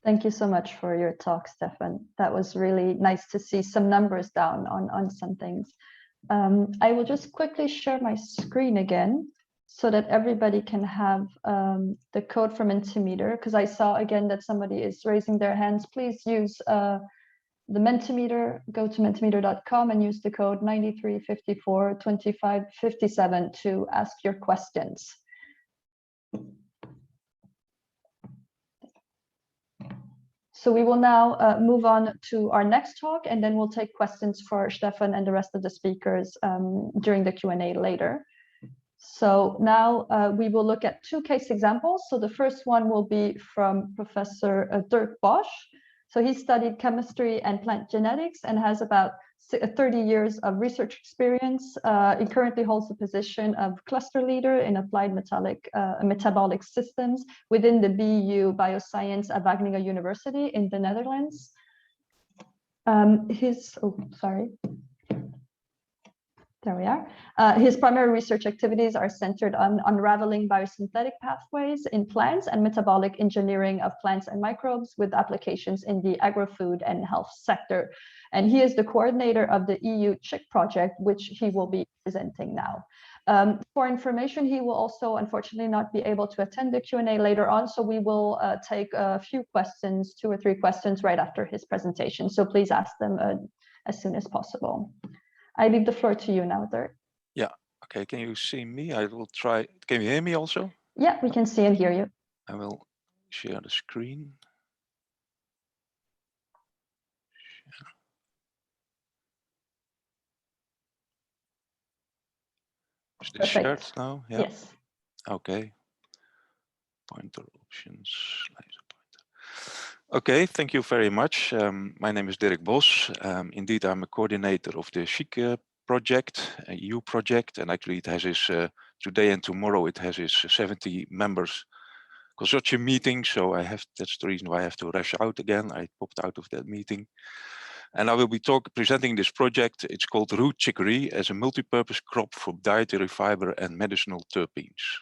Thank you so much for your talk, Steffen. That was really nice to see some numbers down on some things. I will just quickly share my screen again so that everybody can have the code from Mentimeter, because I saw again that somebody is raising their hands. Please use the Mentimeter, go to mentimeter.com and use the code 93542557 to ask your questions. So we will now move on to our next talk, and then we'll take questions for Steffen and the rest of the speakers during the Q&A later. So now we will look at two case examples. So the first one will be from Professor Dirk Bosch. So he studied chemistry and plant genetics and has about 30 years of research experience. He currently holds the position of cluster leader in applied metabolic systems within the BU Bioscience at Wageningen University in the Netherlands. There we are. His primary research activities are centered on unraveling biosynthetic pathways in plants and metabolic engineering of plants and microbes with applications in the agri-food and health sector. And he is the coordinator of the EU CHIC project, which he will be presenting now. For information, he will also unfortunately not be able to attend the Q&A later on, so we will take a few questions, 2 or 3 questions right after his presentation. So please ask them as soon as possible. I leave the floor to you now, Dirk.
Yeah, okay, can you see me? I will try, can you hear me also?
Yeah, we can see and hear you.
I will share the screen. Is this shared now? Yeah.
Yes.
Okay. Pointer options. Okay, thank you very much. My name is Dirk Bosch. Indeed, I'm a coordinator of the CHIC project, a EU project, and actually it has its, today and tomorrow, it has its 70 members consortium meeting. So that's the reason why I have to rush out again. I popped out of that meeting. And I will be presenting this project. It's called root chicory as a multi-purpose crop for dietary fiber and medicinal terpenes.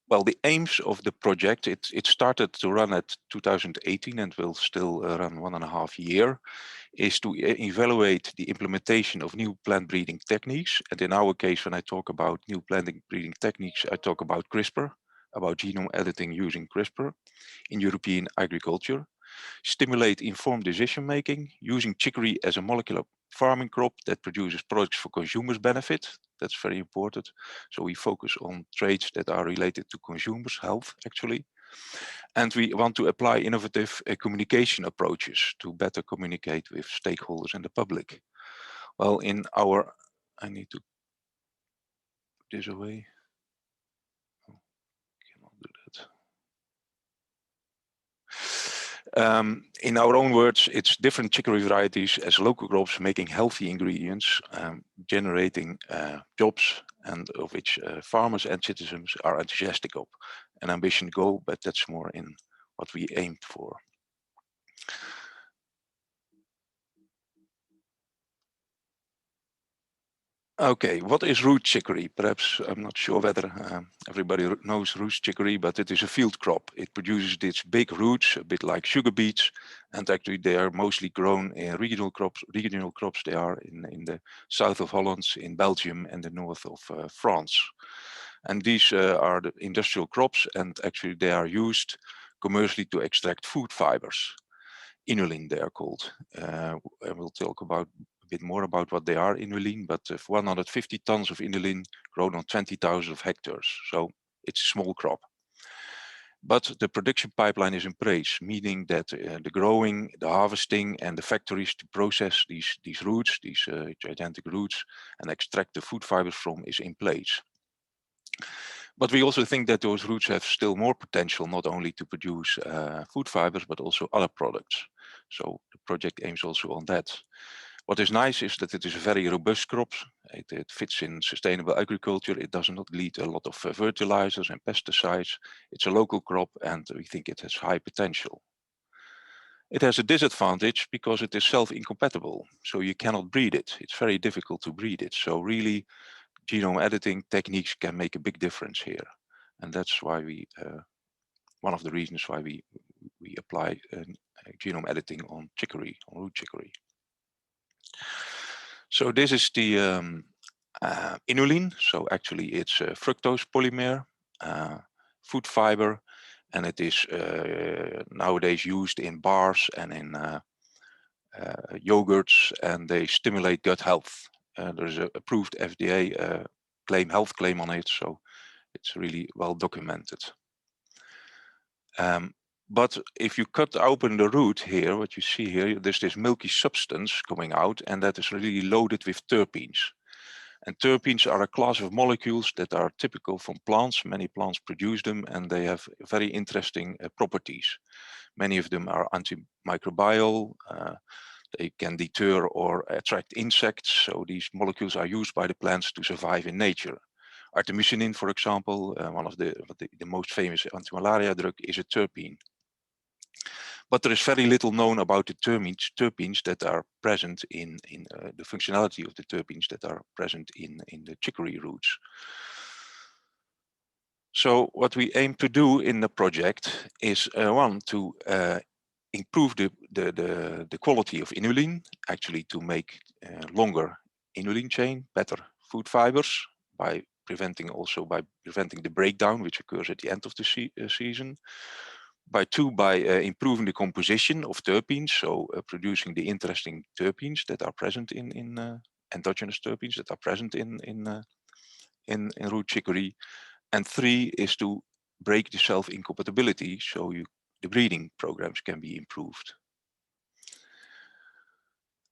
Well, the aims of the project, it started to run at 2018 and will still run 1.5 years, is to evaluate the implementation of new plant breeding techniques. And in our case, when I talk about new plant breeding techniques, I talk about CRISPR, about genome editing using CRISPR in European agriculture, stimulate informed decision making using chicory as a molecular farming crop that produces products for consumers' benefit. That's very important. So we focus on traits that are related to consumers' health, actually. And we want to apply innovative communication approaches to better communicate with stakeholders and the public. Well, I need to put this away. Oh, cannot do that. In our own words, it's different chicory varieties as local crops making healthy ingredients, generating jobs, and of which farmers and citizens are enthusiastic of. An ambition goal, but that's more in what we aimed for. Okay, what is root chicory? Perhaps I'm not sure whether everybody knows root chicory, but it is a field crop. It produces its big roots, a bit like sugar beets, and actually they are mostly grown in regional crops. Regional crops they are in the south of Holland, in Belgium, and the north of France. And these are the industrial crops, and actually they are used commercially to extract food fibers. Inulin, they are called. I will talk about bit more about what they are, inulin, but 150 tons of inulin grown on 20,000 hectares. So it's a small crop. But the production pipeline is in place, meaning that the growing, the harvesting, and the factories to process these roots, these gigantic roots, and extract the food fibers from is in place. But we also think that those roots have still more potential, not only to produce food fibers, but also other products. So the project aims also on that. What is nice is that it is a very robust crop. It fits in sustainable agriculture. It does not need a lot of fertilizers and pesticides. It's a local crop, and we think it has high potential. It has a disadvantage because it is self-incompatible, so you cannot breed it. It's very difficult to breed it. So really, genome editing techniques can make a big difference here. And that's why we one of the reasons why we apply genome editing on chicory, on root chicory. So this is the inulin. So actually it's a fructose polymer, food fiber, and it is nowadays used in bars and in yogurts, and they stimulate gut health. There's an approved FDA health claim on it, so it's really well documented. But if you cut open the root here, what you see here, there's this milky substance coming out, and that is really loaded with terpenes. And terpenes are a class of molecules that are typical from plants. Many plants produce them, and they have very interesting properties. Many of them are antimicrobial. They can deter or attract insects. So these molecules are used by the plants to survive in nature. Artemisinin, for example, one of the most famous anti-malaria drug, is a terpene. But there is very little known about the terpenes that are present in the functionality of the terpenes that are present in the chicory roots. So what we aim to do in the project is one, to improve the quality of inulin, actually to make longer inulin chain, better food fibers, by preventing the breakdown which occurs at the end of the season. By improving the composition of terpenes, so producing the interesting terpenes that are present in endogenous terpenes that are present in root chicory. And 3 is to break the self-incompatibility, so the breeding programs can be improved.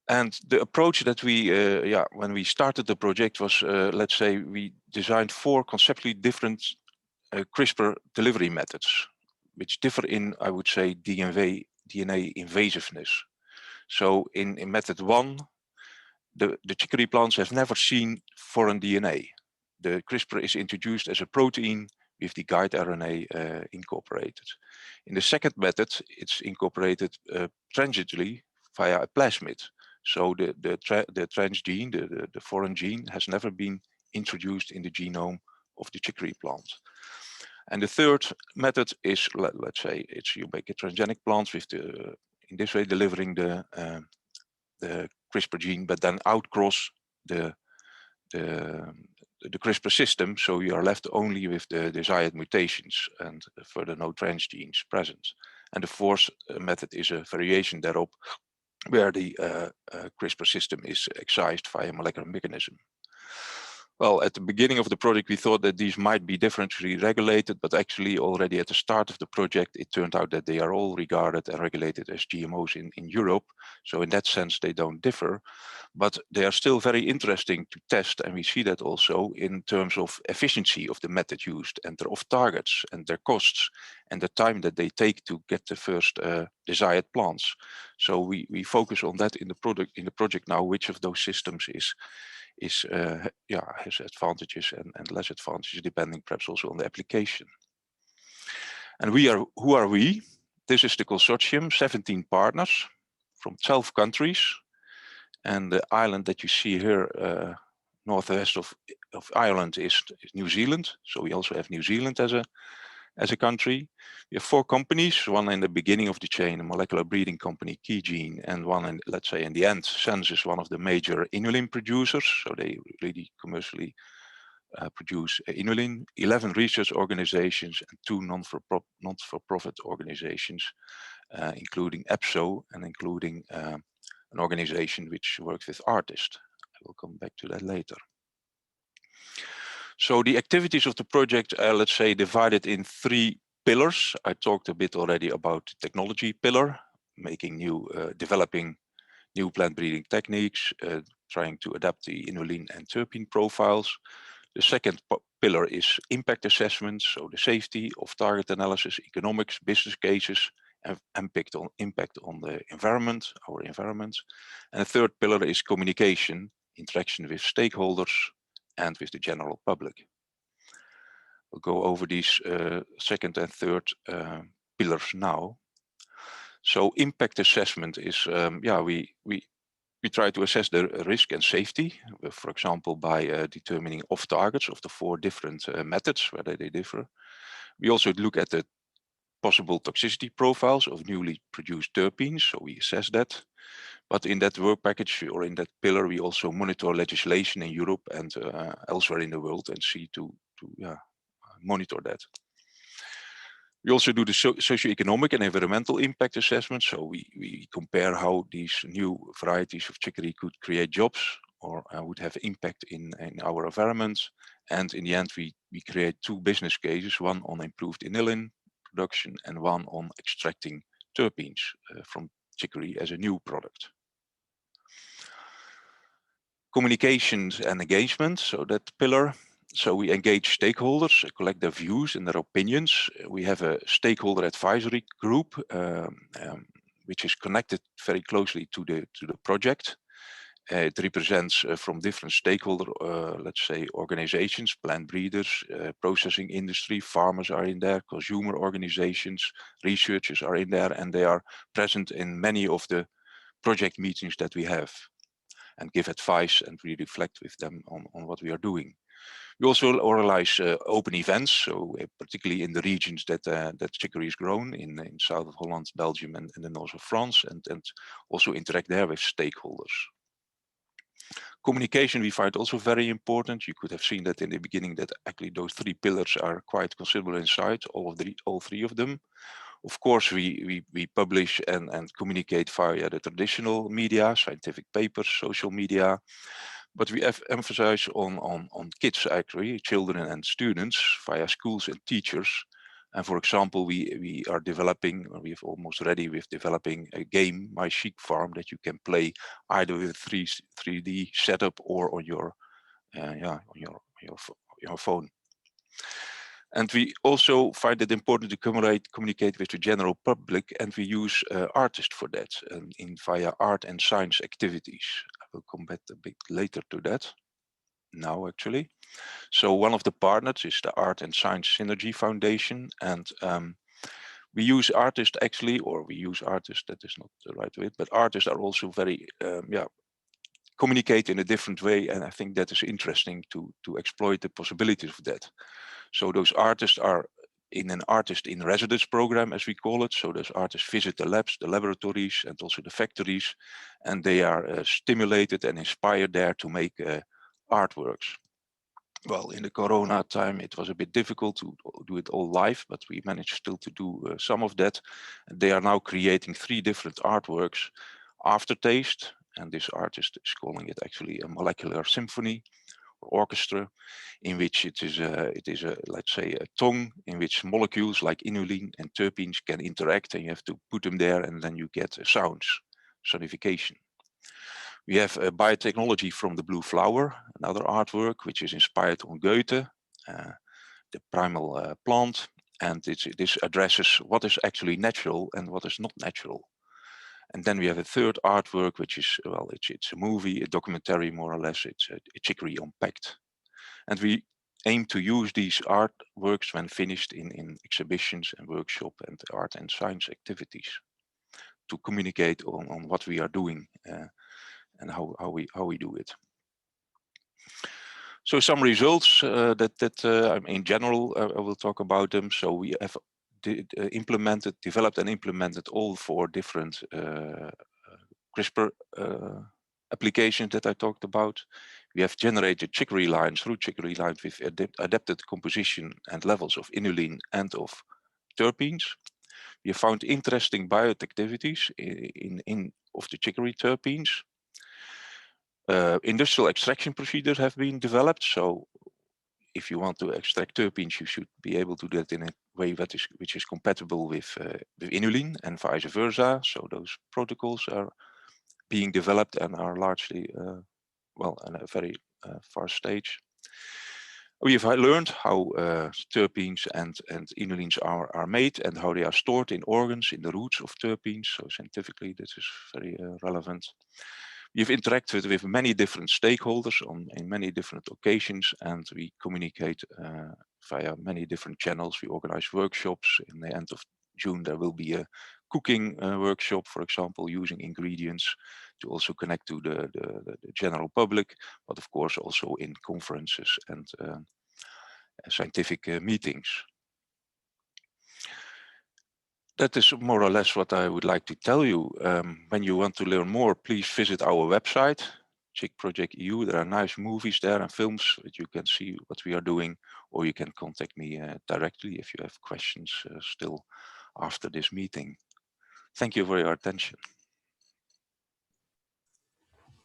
And the approach that when we started the project was, let's say, we designed 4 conceptually different CRISPR delivery methods, which differ in, I would say, DNA invasiveness. So in method 1, the chicory plants have never seen foreign DNA. The CRISPR is introduced as a protein with the guide RNA incorporated. In the second method, it's incorporated transiently via a plasmid. So the transgene, the foreign gene, has never been introduced in the genome of the chicory plant. And the third method is, let's say, you make a transgenic plant with in this way delivering the CRISPR gene, but then outcross the CRISPR system, so you are left only with the desired mutations and further no transgenes present. And the fourth method is a variation thereof, where the CRISPR system is excised via molecular mechanism. Well, at the beginning of the project, we thought that these might be differentially regulated, but actually already at the start of the project, it turned out that they are all regarded and regulated as GMOs in Europe. So in that sense, they don't differ, but they are still very interesting to test. And we see that also in terms of efficiency of the method used and their off targets and their costs and the time that they take to get the first desired plants. So we focus on that in the project now, which of those systems has advantages and less advantages, depending perhaps also on the application. And who are we? This is the consortium, 17 partners from 12 countries. And the island that you see here, northwest of Ireland, is New Zealand. So we also have New Zealand as a country. We have 4 companies, one in the beginning of the chain, a molecular breeding company, Keygene, and one in, let's say, in the end, Sense is one of the major inulin producers. So they really commercially produce inulin. 11 research organizations and 2 non-for-profit organizations, including EPSO and including an organization which works with artists. I will come back to that later. So the activities of the project are, let's say, divided in 3 pillars. I talked a bit already about the technology pillar, developing new plant breeding techniques, trying to adapt the inulin and terpene profiles. The second pillar is impact assessment, so the safety of target analysis, economics, business cases, and impact on the environment, our environment. And the third pillar is communication, interaction with stakeholders, and with the general public. We'll go over these second and third pillars now. So impact assessment is, we try to assess the risk and safety, for example, by determining off targets of the 4 different methods, whether they differ. We also look at the possible toxicity profiles of newly produced terpenes, so we assess that. But in that work package or in that pillar, we also monitor legislation in Europe and elsewhere in the world and see to monitor that. We also do the socioeconomic and environmental impact assessment. So we compare how these new varieties of chicory could create jobs or would have impact in our environment. And in the end, we create 2 business cases, one on improved aniline production and one on extracting terpenes from chicory as a new product. Communications and engagement, so that pillar. So we engage stakeholders, collect their views and their opinions. We have a stakeholder advisory group, which is connected very closely to the project. It represents from different stakeholder, let's say, organizations, plant breeders, processing industry, farmers are in there, consumer organizations, researchers are in there, and they are present in many of the project meetings that we have and give advice, and we reflect with them on what we are doing. We also organize open events, so particularly in the regions that chicory is grown in south of Holland, Belgium, and the north of France, and also interact there with stakeholders. Communication we find also very important. You could have seen that in the beginning that actually those 3 pillars are quite considerable in size, all 3 of them. Of course, we publish and communicate via the traditional media, scientific papers, social media. But we have emphasized on kids, actually, children and students via schools and teachers. And for example, we are developing, or we have almost ready with developing a game, My CHIC Farm, that you can play either with a 3D setup or on your phone. And we also find it important to communicate with the general public, and we use artists for that via art and science activities. I will come back a bit later to that, now actually. So one of the partners is the Art and Science Synergy Foundation, and we use artists actually, or we use artists, that is not the right way, but artists are also very, communicate in a different way, and I think that is interesting to exploit the possibilities of that. So those artists are in an artist in residence program, as we call it. So those artists visit the labs, the laboratories, and also the factories, and they are stimulated and inspired there to make artworks. Well, in the Corona time, it was a bit difficult to do it all live, but we managed still to do some of that. And they are now creating 3 different artworks, Aftertaste, and this artist is calling it actually a molecular symphony or orchestra, in which it is a let's say a tongue in which molecules like inulin and terpenes can interact, and you have to put them there, and then you get sounds, sonification. We have a biotechnology from the blue flower, another artwork which is inspired on Goethe, the primal plant, and this addresses what is actually natural and what is not natural. And then we have a 3rd artwork, which is, well, it's a movie, a documentary more or less. It's a chicory unpacked. And we aim to use these artworks when finished in exhibitions and workshop and art and science activities to communicate on what we are doing and how we do it. So some results in general, I will talk about them. So we have developed and implemented all 4 different CRISPR applications that I talked about. We have generated chicory lines, root chicory lines with adapted composition and levels of inulin and of terpenes. We have found interesting bioactivities of the chicory terpenes. Industrial extraction procedures have been developed. So if you want to extract terpenes, you should be able to do that in a way which is compatible with inulin and vice versa. So those protocols are being developed and are largely, in a very far stage. We have learned how terpenes and inulins are made and how they are stored in organs, in the roots of terpenes. So scientifically, this is very relevant. We've interacted with many different stakeholders in many different occasions, and we communicate via many different channels. We organize workshops. In the end of June, there will be a cooking workshop, for example, using ingredients to also connect to the general public, but of course also in conferences and scientific meetings. That is more or less what I would like to tell you. When you want to learn more, please visit our website, CHIC Project EU. There are nice movies there and films that you can see what we are doing, or you can contact me directly if you have questions still after this meeting. Thank you for your attention.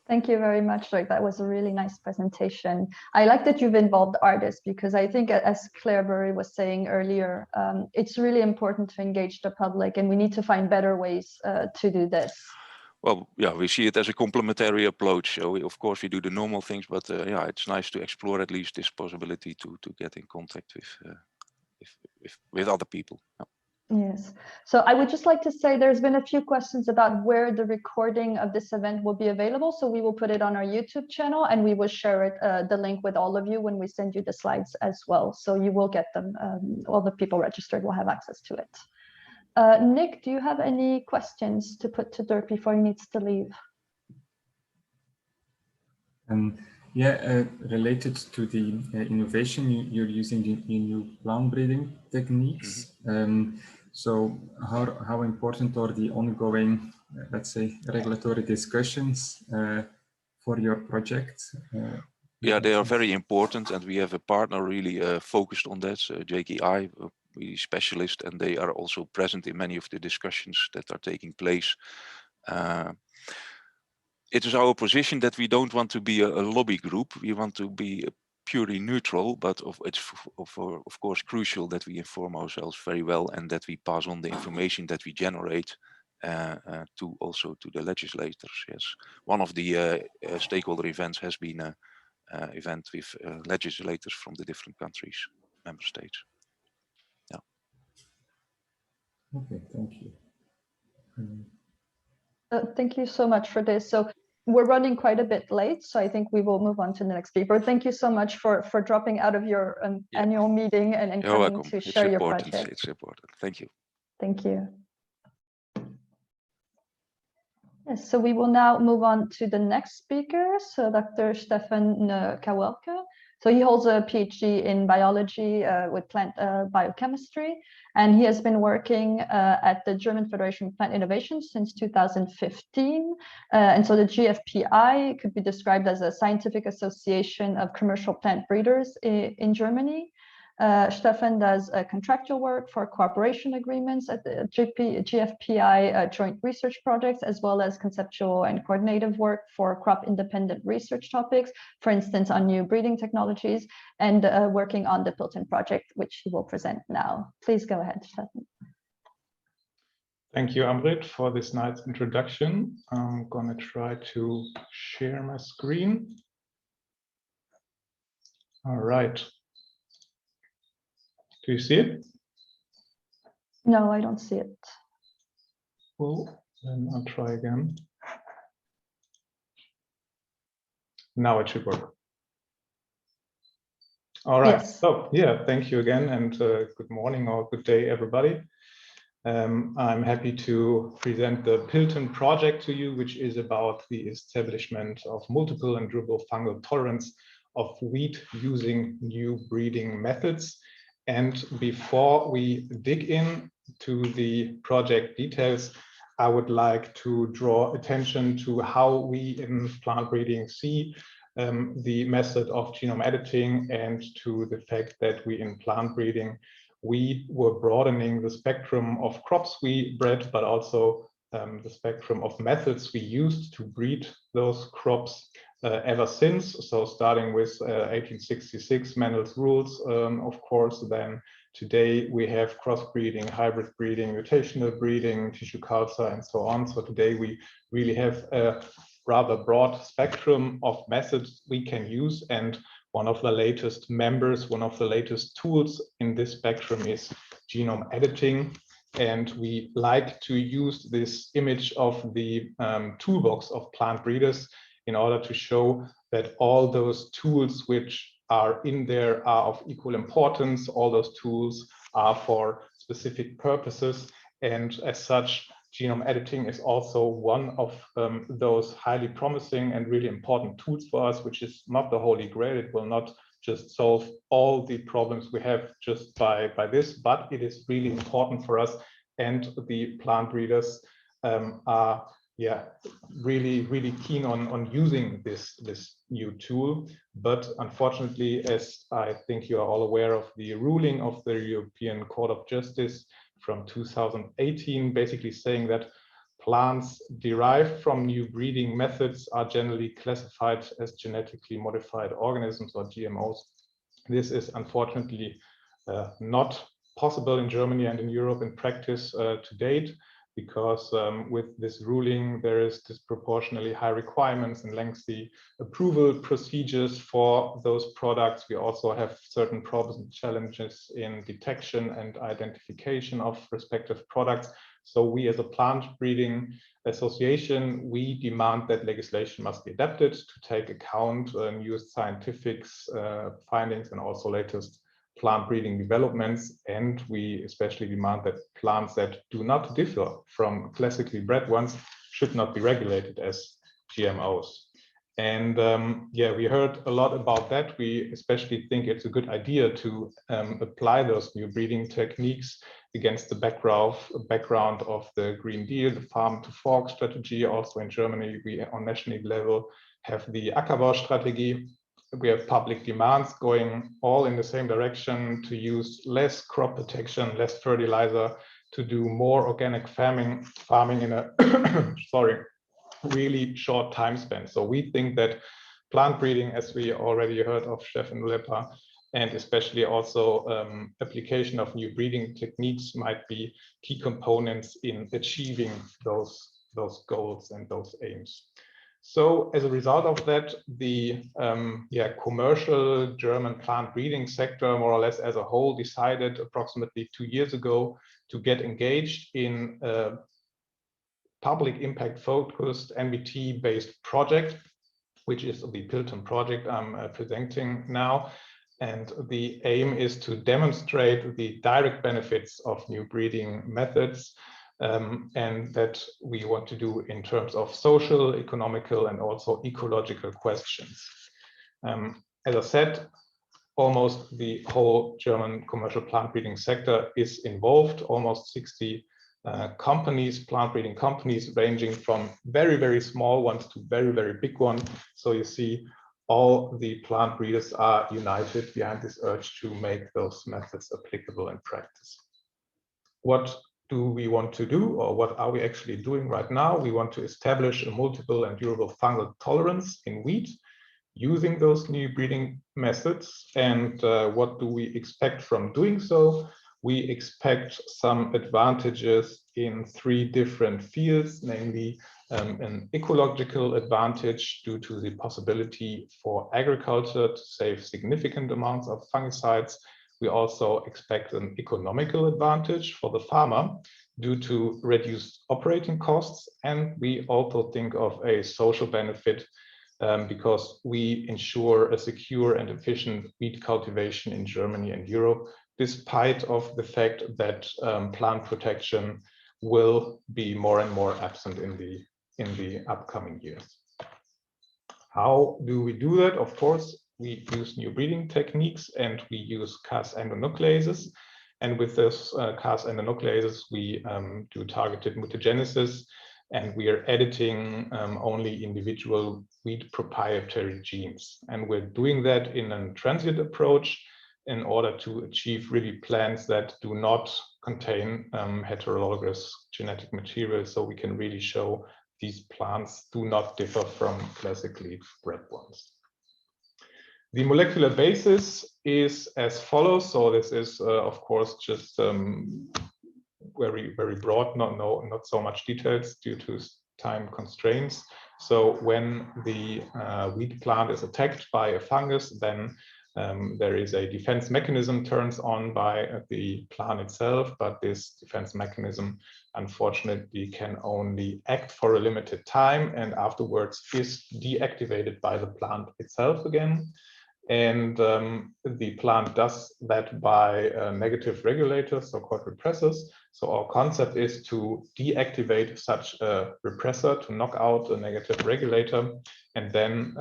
Thank you very much, Dirk. That was a really nice presentation. I like that you've involved artists, because I think, as Claire Burry was saying earlier, it's really important to engage the public, and we need to find better ways to do this. Well,
yeah, we see it as a complementary approach. So of course we do the normal things, but yeah, it's nice to explore at least this possibility to get in contact with other people. Yeah.
Yes, so I would just like to say there's been a few questions about where the recording of this event will be available. So we will put it on our YouTube channel, and we will share it, the link with all of you when we send you the slides as well. So you will get them, all the people registered will have access to it. Nick, do you have any questions to put to Dirk before he needs to leave?
Yeah, related to the innovation, you're using the new plant breeding techniques. Mm-hmm. So how important are the ongoing, let's say, regulatory discussions for your project?
Yeah, they are very important, and we have a partner really focused on that, JKI, really specialist, and they are also present in many of the discussions that are taking place. It is our position that we don't want to be a lobby group. We want to be purely neutral, but it's of course crucial that we inform ourselves very well, and that we pass on the information that we generate to the legislators. Yes, one of the stakeholder events has been an event with legislators from the different countries, member states. Yeah.
Okay, thank you.
Thank you so much for this. So we're running quite a bit late, so I think we will move on to the next speaker. Thank you so much for dropping out of your annual meeting and coming to share your project.
It's important. Thank you.
Thank you. Yes, so we will now move on to the next speaker, so Dr. Steffen Kawelke. So he holds a PhD in biology with plant biochemistry, and he has been working at the German Federation of Plant Innovation since 2015. And so the GFPI could be described as a scientific association of commercial plant breeders in Germany. Steffen does contractual work for cooperation agreements at the GFPI joint research projects, as well as conceptual and coordinative work for crop-independent research topics, for instance, on new breeding technologies, and working on the PILTON project, which he will present now. Please go ahead, Steffen.
Thank you, Amrit, for this nice introduction. I'm going to try to share my screen. All right. Do you see it?
No, I don't see it.
Well, then I'll try again. Now it should work. All right. Yes. So yeah, thank you again, and good morning or good day, everybody. I'm happy to present the PILTON project to you, which is about the establishment of multiple and durable fungal tolerance of wheat using new breeding methods. And before we dig in to the project details, I would like to draw attention to how we in plant breeding see the method of genome editing, and to the fact that we in plant breeding, we were broadening the spectrum of crops we bred, but also the spectrum of methods we used to breed those crops ever since. So starting with 1866 Mendel's rules, of course, then today we have crossbreeding, hybrid breeding, mutational breeding, tissue culture, and so on. So today we really have a rather broad spectrum of methods we can use, and one of the latest members, one of the latest tools in this spectrum is genome editing. And we like to use this image of the toolbox of plant breeders in order to show that all those tools which are in there are of equal importance. All those tools are for specific purposes, and as such, genome editing is also one of those highly promising and really important tools for us, which is not the holy grail. It will not just solve all the problems we have just by this, but it is really important for us and the plant breeders are really keen on using this new tool. But unfortunately, as I think you are all aware of, the ruling of the European Court of Justice from 2018, basically saying that plants derived from new breeding methods are generally classified as genetically modified organisms, or GMOs. This is unfortunately not possible in Germany and in Europe in practice to date, because with this ruling there is disproportionately high requirements and lengthy approval procedures for those products. We also have certain problems and challenges in detection and identification of respective products. So we, as a plant breeding association, we demand that legislation must be adapted to take account newest scientific findings and also latest plant breeding developments. And we especially demand that plants that do not differ from classically bred ones should not be regulated as GMOs. And we heard a lot about that. We especially think it's a good idea to apply those new breeding techniques against the background of the Green Deal, the farm to fork strategy. Also in Germany, we on national level have the Ackerbau strategy. We have public demands going all in the same direction to use less crop protection, less fertilizer, to do more organic farming in a really short time span. So we think that plant breeding, as we already heard of Steffen Noleppa, and especially also application of new breeding techniques might be key components in achieving those goals and those aims. So as a result of that, the commercial German plant breeding sector, more or less as a whole, decided approximately 2 years ago to get engaged in a public impact focused NBT based project, which is the PILTON project I'm presenting now. And the aim is to demonstrate the direct benefits of new breeding methods, and that we want to do in terms of social, economical, and also ecological questions. As I said, almost the whole German commercial plant breeding sector is involved, almost 60 companies, plant breeding companies, ranging from very, very small ones to very, very big ones. So you see, all the plant breeders are united behind this urge to make those methods applicable in practice. What do we want to do, or what are we actually doing right now? We want to establish a multiple and durable fungal tolerance in wheat using those new breeding methods. And what do we expect from doing so? We expect some advantages in 3 different fields, namely an ecological advantage due to the possibility for agriculture to save significant amounts of fungicides. We also expect an economical advantage for the farmer due to reduced operating costs. And we also think of a social benefit because we ensure a secure and efficient wheat cultivation in Germany and Europe, despite of the fact that plant protection will be more and more absent in the upcoming years. How do we do that? Of course, we use new breeding techniques and we use Cas endonucleases. And with this Cas endonucleases, we do targeted mutagenesis, and we are editing only individual wheat proprietary genes. And we're doing that in a transient approach in order to achieve really plants that do not contain heterologous genetic material, so we can really show these plants do not differ from classically bred ones. The molecular basis is as follows. So this is, of course, just very, very broad, not so much details due to time constraints. So when the wheat plant is attacked by a fungus, then there is a defense mechanism turns on by the plant itself, but this defense mechanism unfortunately can only act for a limited time and afterwards is deactivated by the plant itself again. And the plant does that by negative regulators, so-called repressors. So our concept is to deactivate such a repressor, to knock out a negative regulator. And then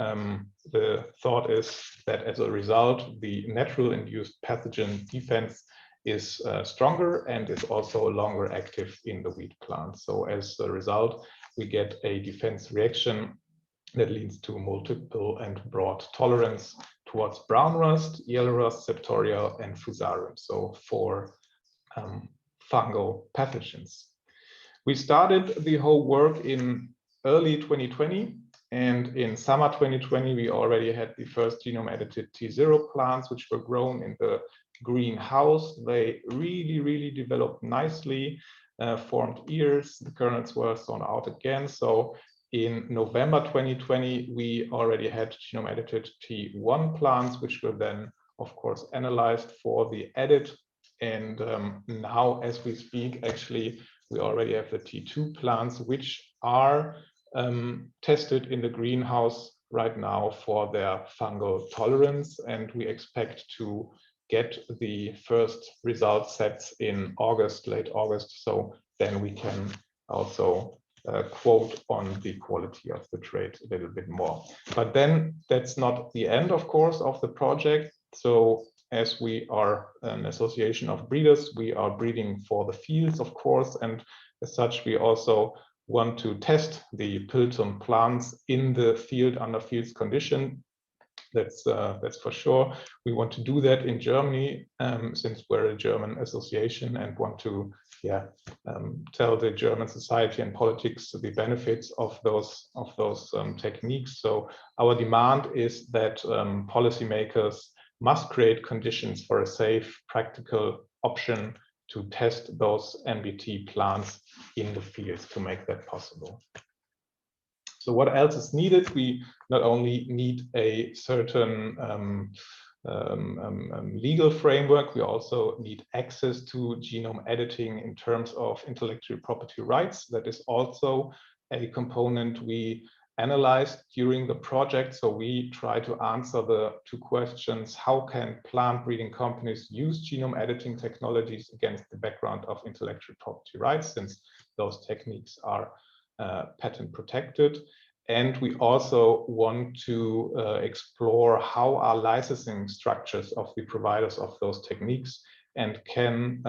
the thought is that as a result, the natural induced pathogen defense is stronger and is also longer active in the wheat plant. So as a result, we get a defense reaction that leads to multiple and broad tolerance towards brown rust, yellow rust, septoria, and fusarium. So 4 fungal pathogens. We started the whole work in early 2020, and in summer 2020, we already had the first genome-edited T0 plants, which were grown in the greenhouse. They really developed nicely, formed ears. The kernels were sown out again. So in November 2020, we already had genome-edited T1 plants, which were then, of course, analyzed for the edit. And now, as we speak, actually, we already have the T2 plants, which are tested in the greenhouse right now for their fungal tolerance. And we expect to get the first result sets in August, late August. So then we can also quote on the quality of the trait a little bit more. But then that's not the end, of course, of the project. So as we are an association of breeders, we are breeding for the fields, of course, and as such, we also want to test the PILTON plants in the field under fields condition. That's for sure. We want to do that in Germany, since we're a German association and want to tell the German society and politics the benefits of those techniques. So our demand is that policymakers must create conditions for a safe, practical option to test those NBT plants in the fields to make that possible. So what else is needed? We not only need a certain legal framework, we also need access to genome editing in terms of intellectual property rights. That is also a component we analyzed during the project. So we try to answer the 2 questions: how can plant breeding companies use genome editing technologies against the background of intellectual property rights, since those techniques are patent protected? And we also want to explore how are licensing structures of the providers of those techniques, and can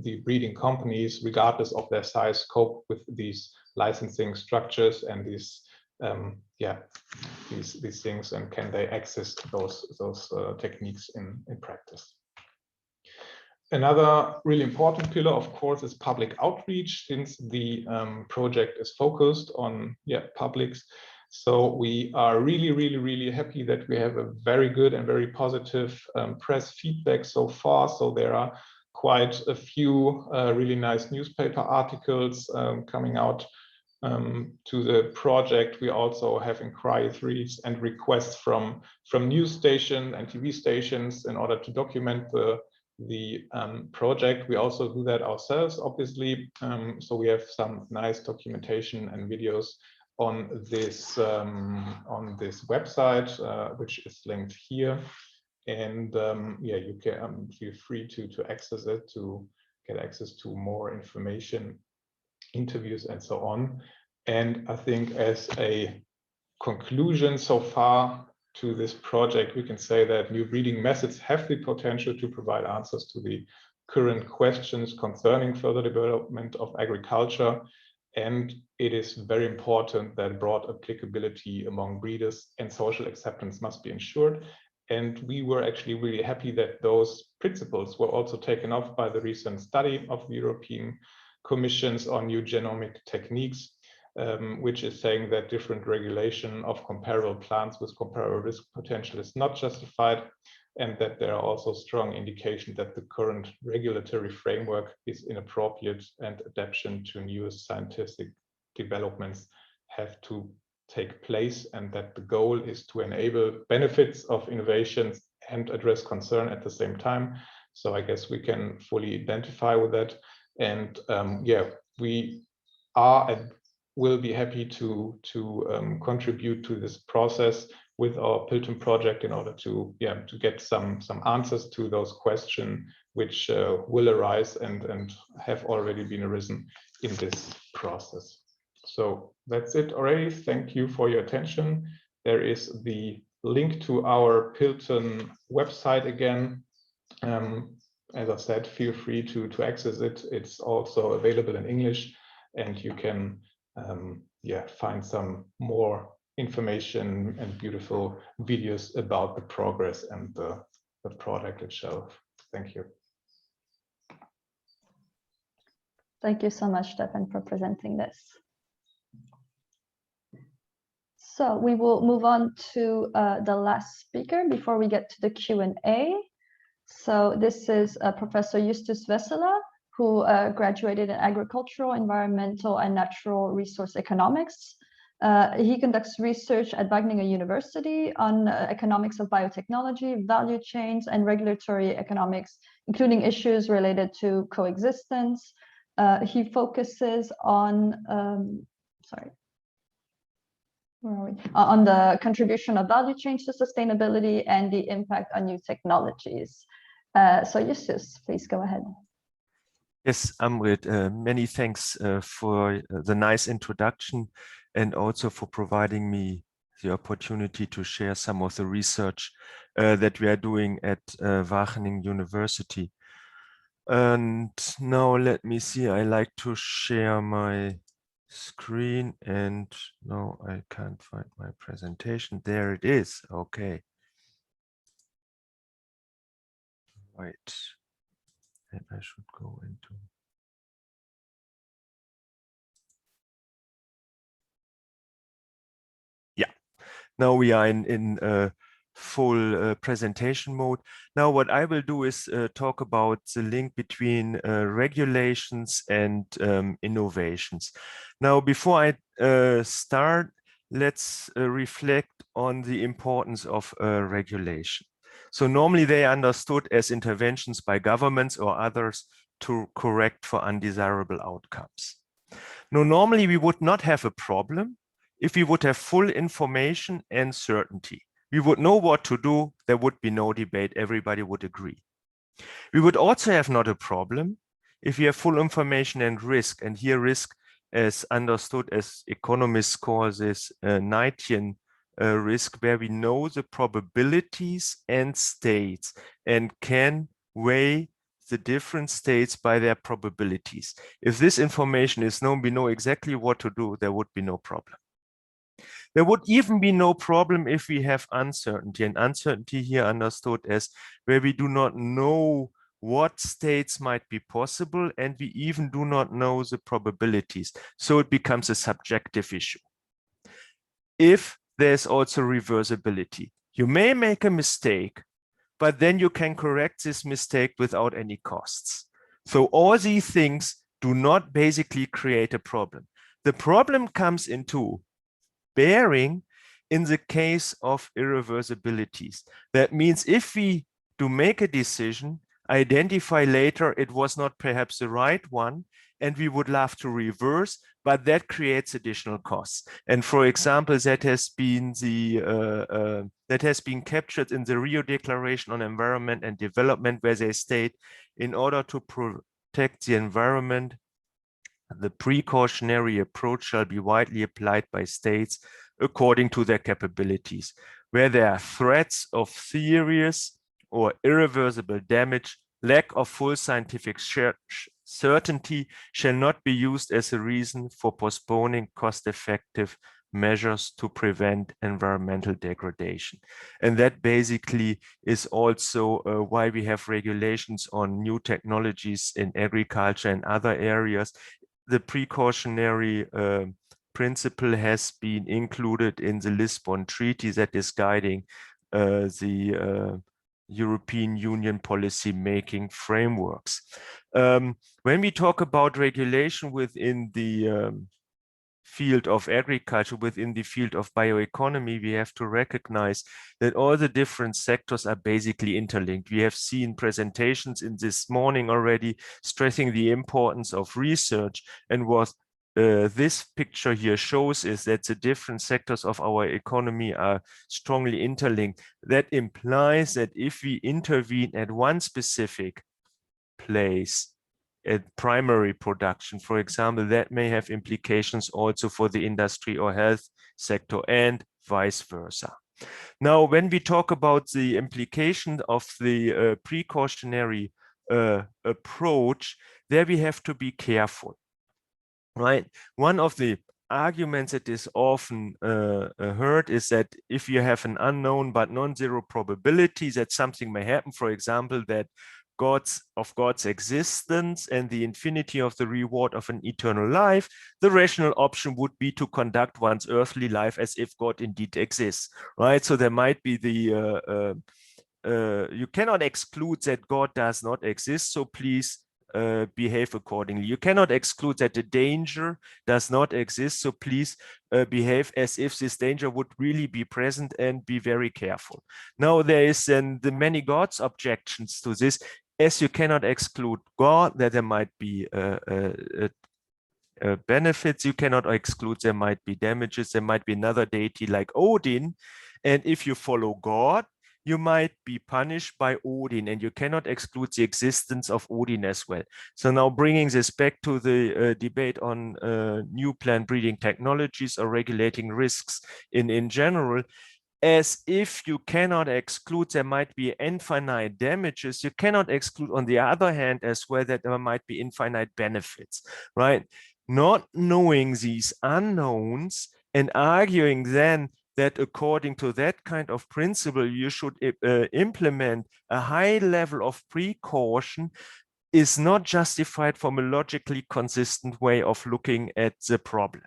the breeding companies, regardless of their size, cope with these licensing structures and these things, and can they access those techniques in practice? Another really important pillar, of course, is public outreach, since the project is focused on publics. So we are really happy that we have a very good and very positive press feedback so far. So there are quite a few really nice newspaper articles coming out to the project. We also have inquiries and requests from news stations and TV stations in order to document the project. We also do that ourselves, obviously. So we have some nice documentation and videos on this website, which is linked here. And you can feel free to access it, to get access to more information, interviews, and so on. And I think as a conclusion so far to this project, we can say that new breeding methods have the potential to provide answers to the current questions concerning further development of agriculture. And it is very important that broad applicability among breeders and social acceptance must be ensured. And we were actually really happy that those principles were also taken up by the recent study of the European Commissions on new genomic techniques, which is saying that different regulation of comparable plants with comparable risk potential is not justified, and that there are also strong indications that the current regulatory framework is inappropriate and adaptation to newest scientific developments have to take place, and that the goal is to enable benefits of innovations and address concern at the same time. So I guess we can fully identify with that. And we are and will be happy to contribute to this process with our PILTON project in order to get some answers to those questions which will arise and have already been arisen in this process. So that's it already. Thank you for your attention. There is the link to our PILTON website again. as I said, feel free to access it. It's also available in English, and you can find some more information and beautiful videos about the progress and the product itself. Thank you.
Thank you so much, Steffen, for presenting this. So we will move on to the last speaker before we get to the Q&A. So this is Professor Justus Wesseler, who graduated in agricultural, environmental, and natural resource economics. He conducts research at Wageningen University on economics of biotechnology, value chains, and regulatory economics, including issues related to coexistence. He focuses on, on the contribution of value chains to sustainability and the impact on new technologies. So Justus, please go ahead.
Yes, Amrit, many thanks for the nice introduction and also for providing me the opportunity to share some of the research that we are doing at Wageningen University. And now let me see, I like to share my screen and no, I can't find my presentation. There it is. Okay. Right. And I should go into. Yeah. Now we are in full presentation mode. Now what I will do is talk about the link between regulations and innovations. Now before I start, let's reflect on the importance of regulation. So normally they are understood as interventions by governments or others to correct for undesirable outcomes. Now normally we would not have a problem if we would have full information and certainty. We would know what to do, there would be no debate, everybody would agree. We would also have not a problem if we have full information and risk, and here risk is understood as economists call this Knightian risk, where we know the probabilities and states and can weigh the different states by their probabilities. If this information is known, we know exactly what to do, there would be no problem. There would even be no problem if we have uncertainty, and uncertainty here understood as where we do not know what states might be possible, and we even do not know the probabilities. So it becomes a subjective issue. If there's also reversibility, you may make a mistake, but then you can correct this mistake without any costs. So all these things do not basically create a problem. The problem comes into bearing in the case of irreversibilities. That means if we do make a decision, identify later it was not perhaps the right one, and we would love to reverse, but that creates additional costs. And for example, that has been captured in the Rio Declaration on Environment and Development, where they state, in order to protect the environment, the precautionary approach shall be widely applied by states according to their capabilities. Where there are threats of serious or irreversible damage, lack of full scientific certainty shall not be used as a reason for postponing cost-effective measures to prevent environmental degradation. And that basically is also why we have regulations on new technologies in agriculture and other areas. The precautionary principle has been included in the Lisbon Treaty that is guiding the European Union policy making frameworks. When we talk about regulation within the field of agriculture, within the field of bioeconomy, we have to recognize that all the different sectors are basically interlinked. We have seen presentations in this morning already stressing the importance of research, and what this picture here shows is that the different sectors of our economy are strongly interlinked. That implies that if we intervene at one specific place, at primary production, for example, that may have implications also for the industry or health sector, and vice versa. Now, when we talk about the implication of the precautionary approach, there we have to be careful, right? One of the arguments that is often heard is that if you have an unknown but non-zero probability that something may happen, for example, that God's existence and the infinity of the reward of an eternal life, the rational option would be to conduct one's earthly life as if God indeed exists, right? So there might be the, you cannot exclude that God does not exist, so please behave accordingly. You cannot exclude that the danger does not exist, so please behave as if this danger would really be present and be very careful. Now there is then the many gods objections to this, as you cannot exclude God, that there might be benefits, you cannot exclude there might be damages, there might be another deity like Odin, and if you follow God, you might be punished by Odin, and you cannot exclude the existence of Odin as well. So now bringing this back to the debate on new plant breeding technologies or regulating risks in general, as if you cannot exclude there might be infinite damages, you cannot exclude on the other hand as well that there might be infinite benefits, right? Not knowing these unknowns and arguing then that according to that kind of principle, you should implement a high level of precaution is not justified from a logically consistent way of looking at the problem.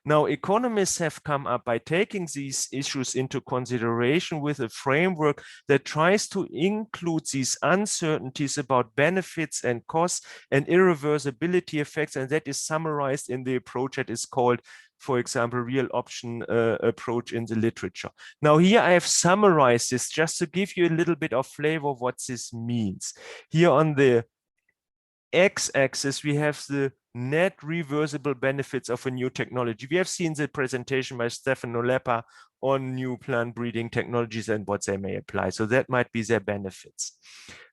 Now, economists have come up by taking these issues into consideration with a framework that tries to include these uncertainties about benefits and costs and irreversibility effects, and that is summarized in the approach that is called, for example, real option approach in the literature. Now here I have summarized this just to give you a little bit of flavor of what this means. Here on the x-axis, we have the net reversible benefits of a new technology. We have seen the presentation by Steffen Noleppa on new plant breeding technologies and what they may apply. So that might be their benefits.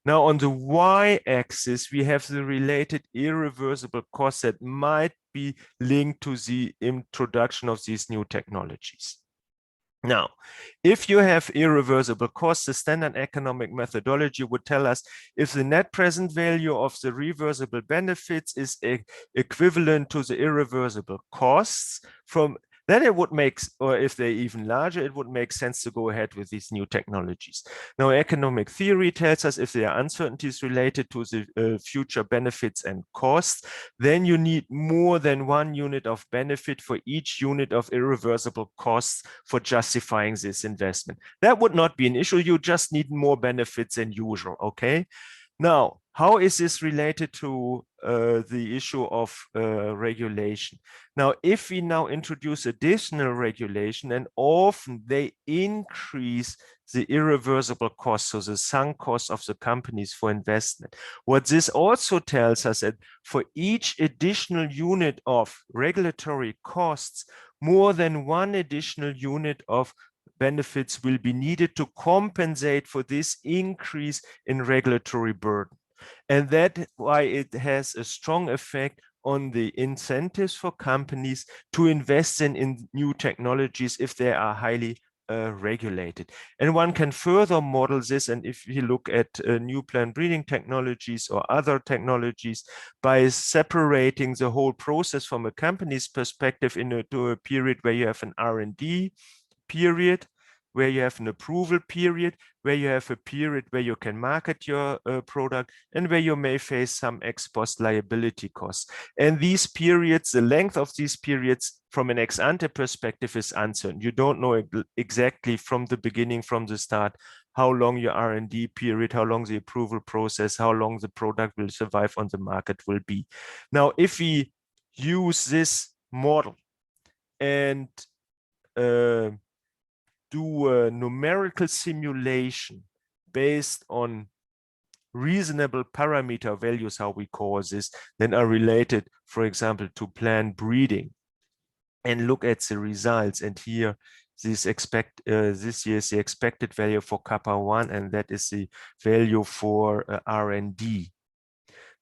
Now on the y-axis, we have the related irreversible costs that might be linked to the introduction of these new technologies. Now, if you have irreversible costs, the standard economic methodology would tell us if the net present value of the reversible benefits is equivalent to the irreversible costs, from then it would make, or if they're even larger, it would make sense to go ahead with these new technologies. Now, economic theory tells us if there are uncertainties related to the future benefits and costs, then you need more than one unit of benefit for each unit of irreversible costs for justifying this investment. That would not be an issue. You just need more benefits than usual, okay? Now, how is this related to the issue of regulation? Now, if we now introduce additional regulation, and often they increase the irreversible costs, so the sunk costs of the companies for investment. What this also tells us that for each additional unit of regulatory costs, more than one additional unit of benefits will be needed to compensate for this increase in regulatory burden. And that's why it has a strong effect on the incentives for companies to invest in new technologies if they are highly regulated. And one can further model this, and if you look at new plant breeding technologies or other technologies, by separating the whole process from a company's perspective into a period where you have an R&D period, where you have an approval period, where you have a period where you can market your product, and where you may face some ex post liability costs. And these periods, the length of these periods from an ex ante perspective is uncertain. You don't know exactly from the beginning, from the start, how long your R&D period, how long the approval process, how long the product will survive on the market will be. Now, if we use this model and do a numerical simulation based on reasonable parameter values, how we call this, then are related, for example, to plant breeding, and look at the results. And here, this year is the expected value for kappa 1, and that is the value for R&D.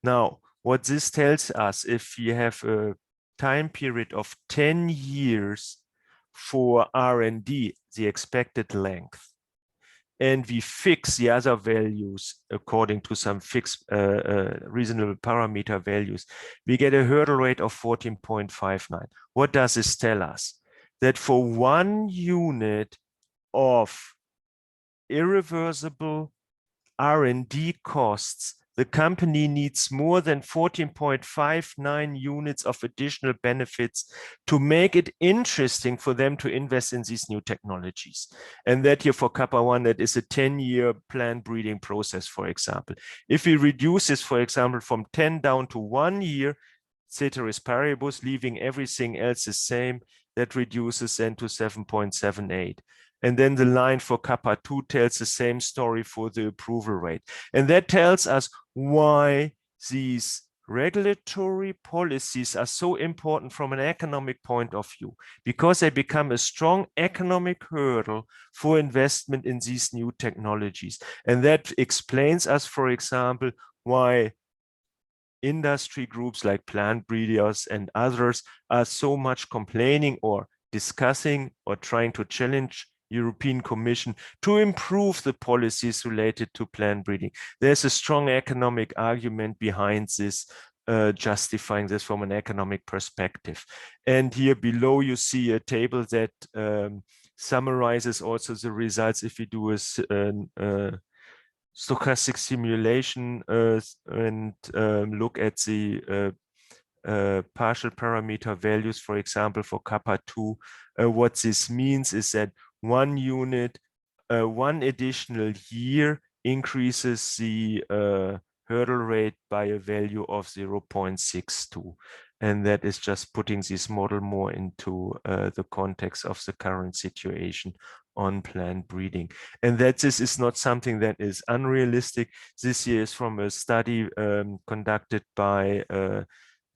Now, what this tells us, if you have a time period of 10 years for R&D, the expected length, and we fix the other values according to some fixed reasonable parameter values, we get a hurdle rate of 14.59. What does this tell us? That for 1 unit of irreversible R&D costs, the company needs more than 14.59 units of additional benefits to make it interesting for them to invest in these new technologies. And that here for kappa 1, that is a 10-year plant breeding process, for example. If we reduce this, for example, from 10 down to 1 year, ceteris paribus, leaving everything else the same, that reduces then to 7.78. And then the line for kappa 2 tells the same story for the approval rate. And that tells us why these regulatory policies are so important from an economic point of view, because they become a strong economic hurdle for investment in these new technologies. And that explains us, for example, why industry groups like plant breeders and others are so much complaining or discussing or trying to challenge European Commission to improve the policies related to plant breeding. There's a strong economic argument behind this, justifying this from an economic perspective. And here below you see a table that summarizes also the results if we do a stochastic simulation and look at the partial parameter values, for example, for kappa 2. What this means is that 1 unit, 1 additional year increases the hurdle rate by a value of 0.62. And that is just putting this model more into the context of the current situation on plant breeding. And that this is not something that is unrealistic. This year is from a study conducted by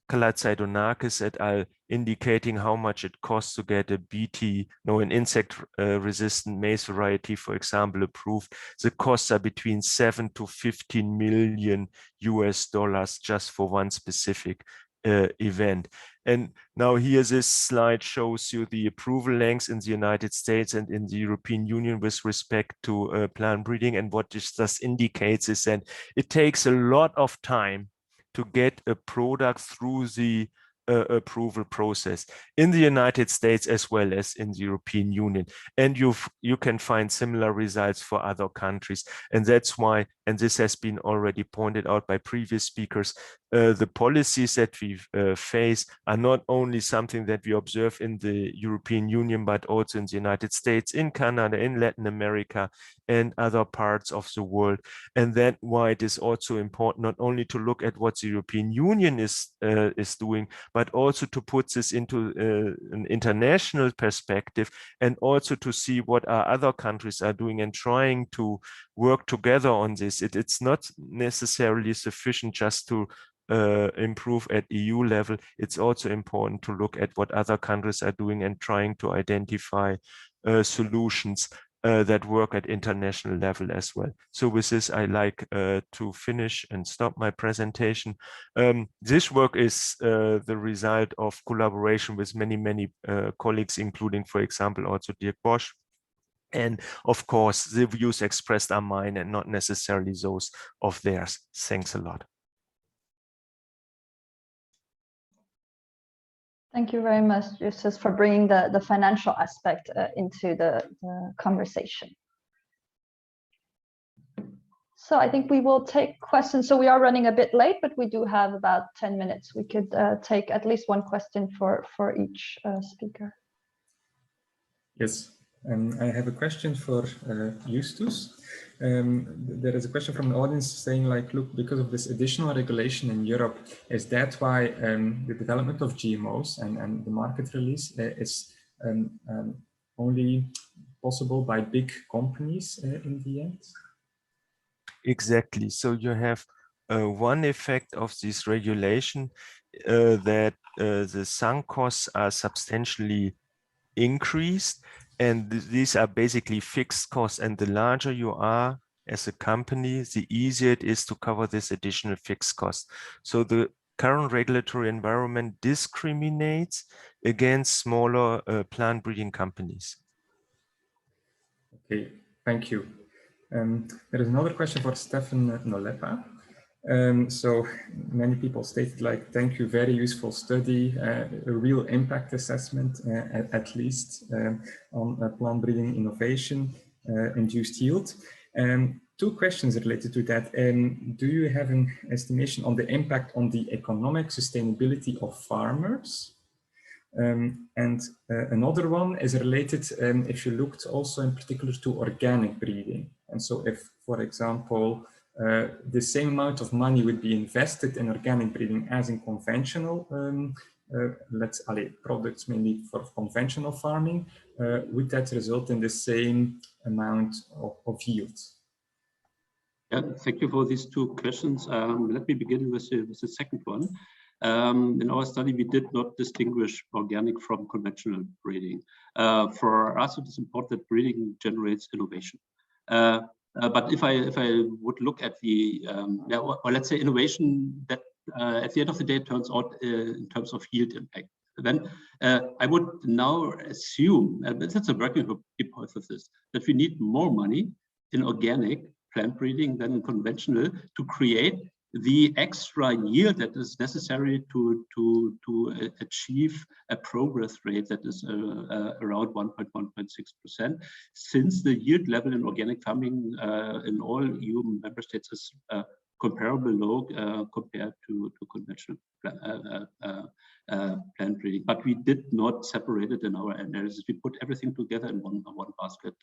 Kalatzidonakis et al., indicating how much it costs to get an insect-resistant maize variety, for example, approved. The costs are between 7 to 15 million US dollars just for one specific event. And now here this slide shows you the approval lengths in the United States and in the European Union with respect to plant breeding. And what this thus indicates is that it takes a lot of time to get a product through the approval process in the United States as well as in the European Union. And you can find similar results for other countries. And that's why, and this has been already pointed out by previous speakers, the policies that we face are not only something that we observe in the European Union, but also in the United States, in Canada, in Latin America, and other parts of the world. And that's why it is also important not only to look at what the European Union is doing, but also to put this into an international perspective, and also to see what our other countries are doing and trying to work together on this. It's not necessarily sufficient just to improve at EU level. It's also important to look at what other countries are doing and trying to identify solutions that work at international level as well. So with this, I like to finish and stop my presentation. This work is the result of collaboration with many colleagues, including, for example, also Dirk Bosch. And of course, the views expressed are mine and not necessarily those of theirs. Thanks a lot.
Thank you very much, Justus, for bringing the financial aspect into the conversation. So I think we will take questions. So we are running a bit late, but we do have about 10 minutes. We could take at least one question for each speaker.
Yes, I have a question for Justus. There is a question from the audience saying, like, look, because of this additional regulation in Europe, is that why the development of GMOs and the market release is only possible by big companies in the end?
Exactly. So you have one effect of this regulation that the sunk costs are substantially increased, and these are basically fixed costs, and the larger you are as a company, the easier it is to cover this additional fixed cost. So the current regulatory environment discriminates against smaller plant breeding companies.
Okay, thank you. There is another question for Steffen Noleppa. So many people stated like, thank you, very useful study, a real impact assessment, at least on plant breeding innovation, induced yield. Two questions related to that. Do you have an estimation on the impact on the economic sustainability of farmers? Another one is related, if you looked also in particular to organic breeding. And so if, for example, the same amount of money would be invested in organic breeding as in conventional, products mainly for conventional farming, would that result in the same amount of yield?
Yeah, thank you for these two questions. Let me begin with the second one. In our study, we did not distinguish organic from conventional breeding. For us, it is important that breeding generates innovation. But if I would look at the, or let's say innovation that at the end of the day turns out in terms of yield impact, then I would now assume, and that's a working hypothesis, that we need more money in organic plant breeding than in conventional to create the extra yield that is necessary to achieve a progress rate that is around 1.6%, since the yield level in organic farming in all EU member states is comparable low compared to conventional plant breeding. But we did not separate it in our analysis. We put everything together in one basket.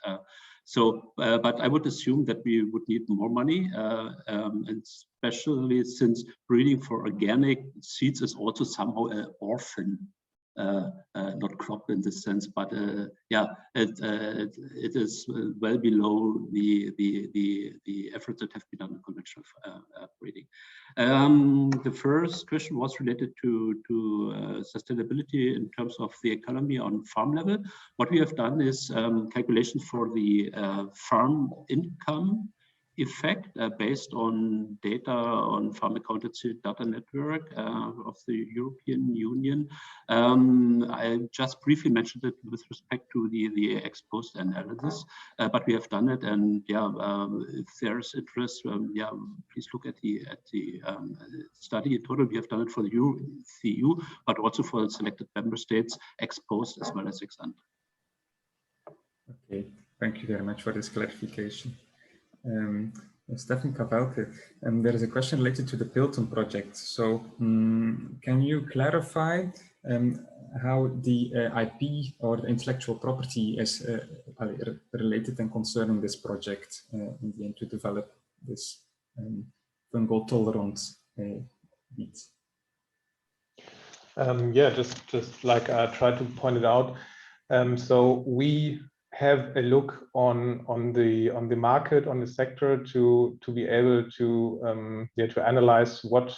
But I would assume that we would need more money, and especially since breeding for organic seeds is also somehow an orphan, not crop in this sense, but yeah, it is well below the efforts that have been done in conventional breeding. The first question was related to sustainability in terms of the economy on farm level. What we have done is calculations for the farm income effect based on data on farm accountancy data network of the European Union. I just briefly mentioned it with respect to the ex post analysis, but we have done it, and yeah, if there's interest, yeah, please look at the study. In total, we have done it for the EU, but also for the selected member states, ex post as well as ex ante.
Okay, thank you very much for this clarification. Steffen Kawelke, there is a question related to the PILTON project. So can you clarify how the IP or the intellectual property is related and concerning this project in the end to develop this fungal tolerant wheat?
Yeah, just like I tried to point it out. So we have a look on the market, on the sector, to be able to analyze what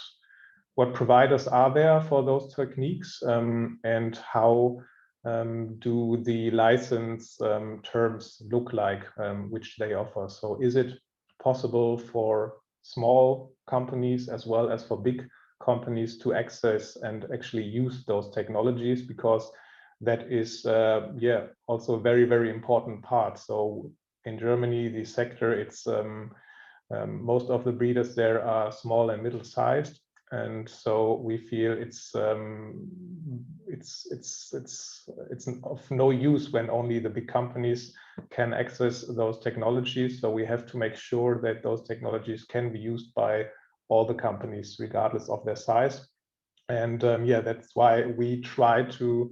providers are there for those techniques, and how do the license terms look like, which they offer. So is it possible for small companies as well as for big companies to access and actually use those technologies? Because that is also a very, very important part. So in Germany, the sector, it's most of the breeders there are small and middle-sized, and so we feel it's of no use when only the big companies can access those technologies. So we have to make sure that those technologies can be used by all the companies, regardless of their size. And yeah, that's why we try to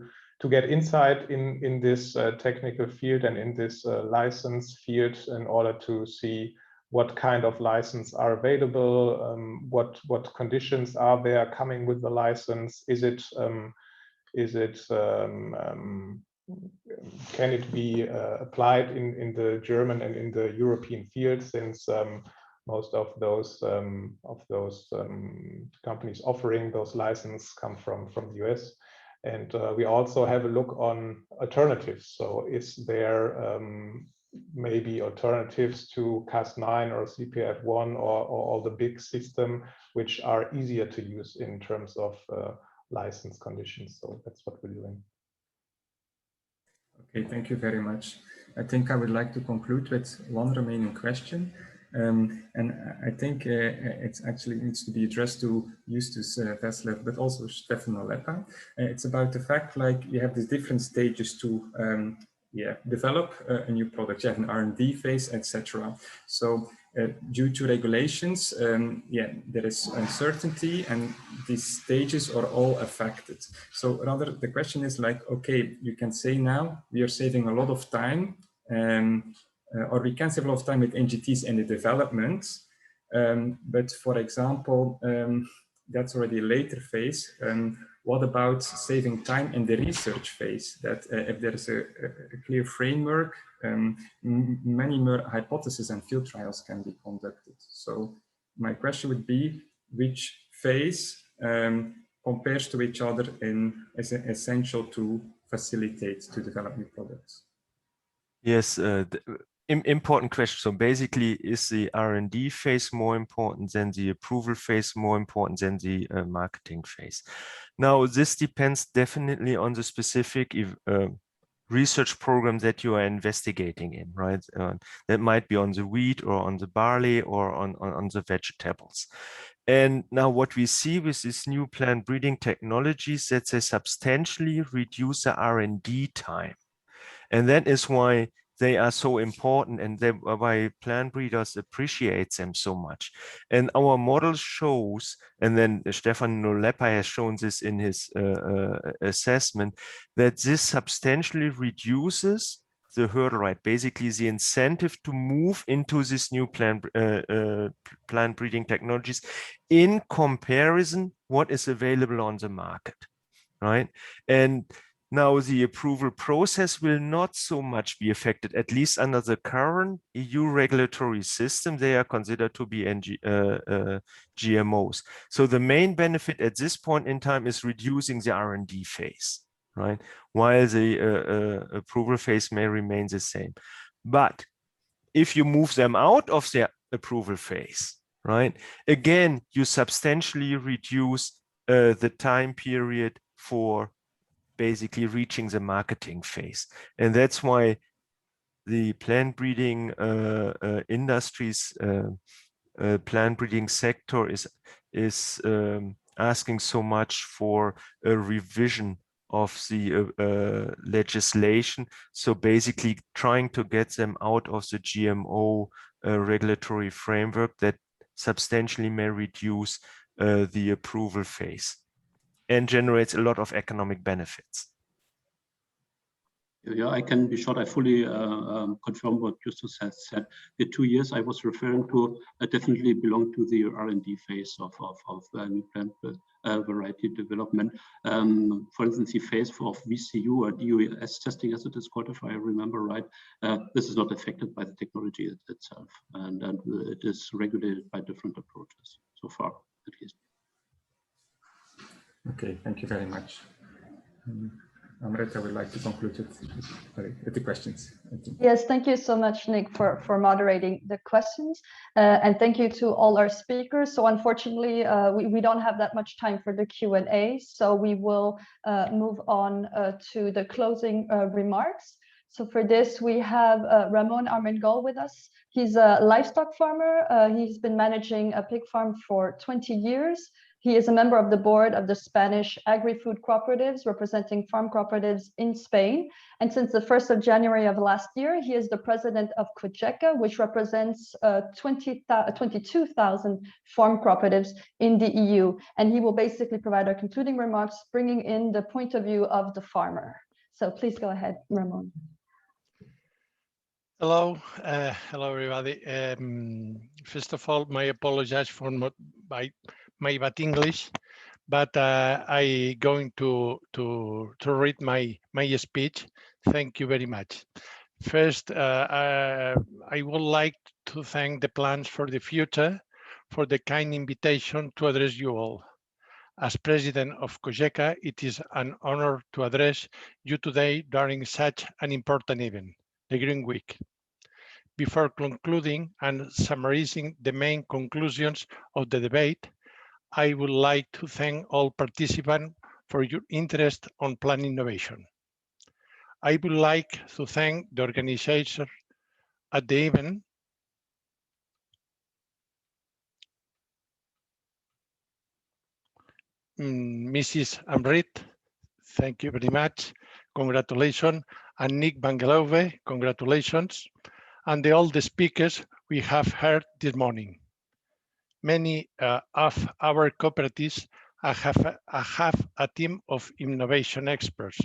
get insight in this technical field and in this license field in order to see what kind of license are available, what conditions are there coming with the license. Can it be applied in the German and in the European field, since most of those companies offering those licenses come from the US. And we also have a look on alternatives. So is there maybe alternatives to Cas9 or CPF1 or all the big system, which are easier to use in terms of license conditions? So that's what we're doing.
Okay, thank you very much. I think I would like to conclude with one remaining question. And I think it actually needs to be addressed to Justus Wesseler, but also Steffen Noleppa. It's about the fact, like, you have these different stages to develop a new product. You have an R&D phase, etc. So due to regulations, there is uncertainty, and these stages are all affected. So rather, the question is like, okay, you can say now we are saving a lot of time, or we can save a lot of time with NGTs in the development. But for example, that's already a later phase. What about saving time in the research phase? That if there is a clear framework, many more hypotheses and field trials can be conducted. So my question would be, which phase compares to each other and is essential to facilitate to develop new products?
Yes, important question. So basically, is the R&D phase more important than the approval phase, more important than the marketing phase? Now, this depends definitely on the specific research program that you are investigating in, right? That might be on the wheat or on the barley or on the vegetables. And now what we see with these new plant breeding technologies, that they substantially reduce the R&D time. And that is why they are so important, and why plant breeders appreciate them so much. And our model shows, and then Steffen Noleppa has shown this in his assessment, that this substantially reduces the hurdle rate, basically the incentive to move into this new plant breeding technologies in comparison what is available on the market, right? And now the approval process will not so much be affected, at least under the current EU regulatory system. They are considered to be GMOs. So the main benefit at this point in time is reducing the R&D phase, right? While the approval phase may remain the same. But if you move them out of the approval phase, right, again, you substantially reduce the time period for basically reaching the marketing phase. And that's why the plant breeding industries, plant breeding sector is asking so much for a revision of the legislation. So basically trying to get them out of the GMO regulatory framework that substantially may reduce the approval phase and generates a lot of economic benefits.
Yeah, I can be short. I fully confirm what Justus has said. The 2 years I was referring to definitely belong to the R&D phase of new plant variety development. For instance, the phase of VCU or DOS testing, as it is called, if I remember right, this is not affected by the technology itself, and it is regulated by different approaches so far, at least.
Okay, thank you very much. Amrit, I would like to conclude with the questions.
Yes, thank you so much, Nick, for moderating the questions. And thank you to all our speakers. So unfortunately, we don't have that much time for the Q&A, so we will move on to the closing remarks. So for this, we have Ramon Armengol with us. He's a livestock farmer. He's been managing a pig farm for 20 years. He is a member of the board of the Spanish agri-food cooperatives, representing farm cooperatives in Spain. And since the 1st of January of last year, he is the president of COGECA, which represents 22,000 farm cooperatives in the EU. And he will basically provide our concluding remarks, bringing in the point of view of the farmer. So please go ahead, Ramon.
Hello, hello everybody. First of all, my apologies for my bad English, but I going to read my speech. Thank you very much. First, I would like to thank the Plans for the Future for the kind invitation to address you all. As president of COGECA, it is an honor to address you today during such an important event, the Green Week. Before concluding and summarizing the main conclusions of the debate, I would like to thank all participants for your interest on plant innovation. I would like to thank the organizer at the event, Mrs. Amrit, thank you very much, congratulations, and Nick Bangalove, congratulations, and all the speakers we have heard this morning. Many of our cooperatives have a team of innovation experts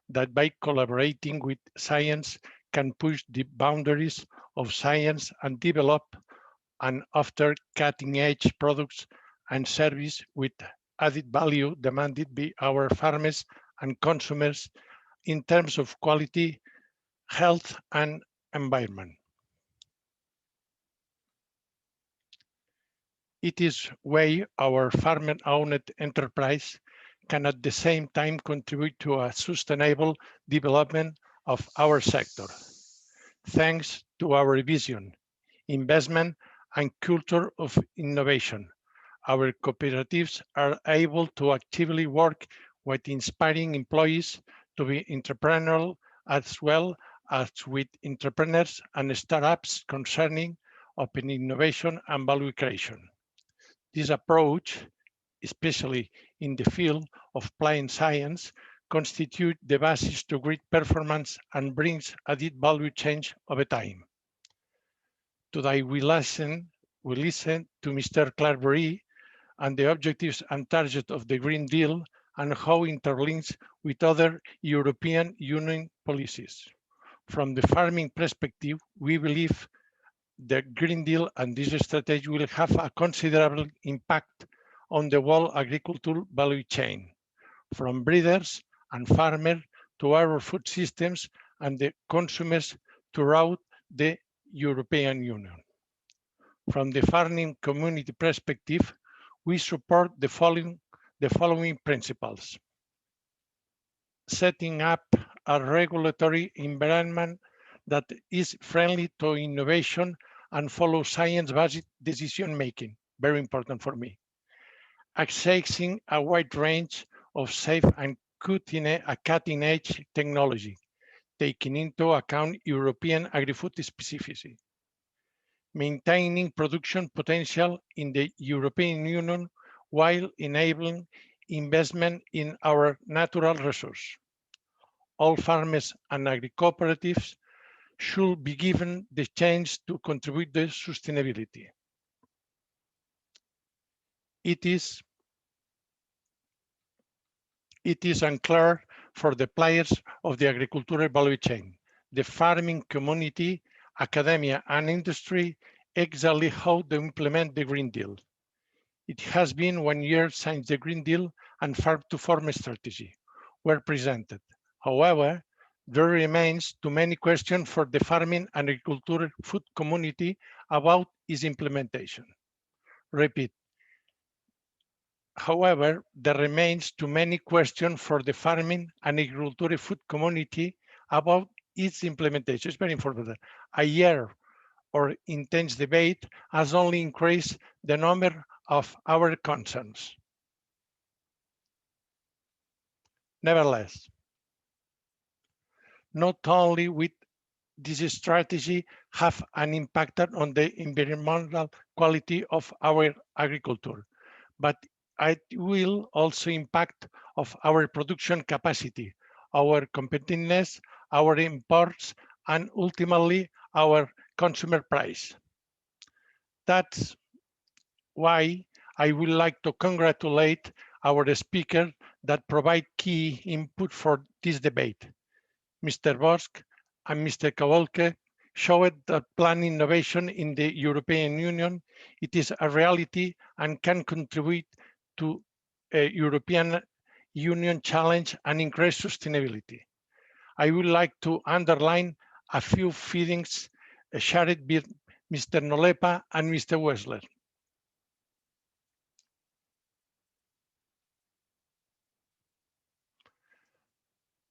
that by collaborating with science can push the boundaries of science and develop and offer cutting-edge products and service with added value demanded by our farmers and consumers in terms of quality, health, and environment. It is why our farmer-owned enterprise can at the same time contribute to a sustainable development of our sector. Thanks to our vision, investment, and culture of innovation, our cooperatives are able to actively work with inspiring employees to be entrepreneurial, as well as with entrepreneurs and startups concerning open innovation and value creation. This approach, especially in the field of applied science, constitutes the basis to great performance and brings added value change over time. Today we listen to Mr. Clarbury and the objectives and targets of the Green Deal and how it interlinks with other European Union policies. From the farming perspective, we believe the Green Deal and this strategy will have a considerable impact on the whole agricultural value chain, from breeders and farmers to our food systems and the consumers throughout the European Union. From the farming community perspective, we support the following principles. Setting up a regulatory environment that is friendly to innovation and follow science-based decision-making, very important for me. Accessing a wide range of safe and cutting-edge technology, taking into account European agri-food specificity. Maintaining production potential in the European Union while enabling investment in our natural resource. All farmers and agri-cooperatives should be given the chance to contribute to sustainability. It is unclear for the players of the agricultural value chain, the farming community, academia, and industry exactly how to implement the Green Deal. It has been 1 year since the Green Deal and farm-to-fork strategy were presented. However, there remains too many questions for the farming and agricultural food community about its implementation. Repeat. However, there remains too many questions for the farming and agricultural food community about its implementation. It's very important. A year or intense debate has only increased the number of our concerns. Nevertheless, not only with this strategy have an impact on the environmental quality of our agriculture, but it will also impact of our production capacity, our competitiveness, our imports, and ultimately our consumer price. That's why I would like to congratulate our speaker that provide key input for this debate. Mr. Bosch and Mr. Kawelke showed that plant innovation in the European Union, it is a reality and can contribute to a European Union challenge and increase sustainability. I would like to underline a few feelings shared with Mr. Noleppa and Mr. Wesseler.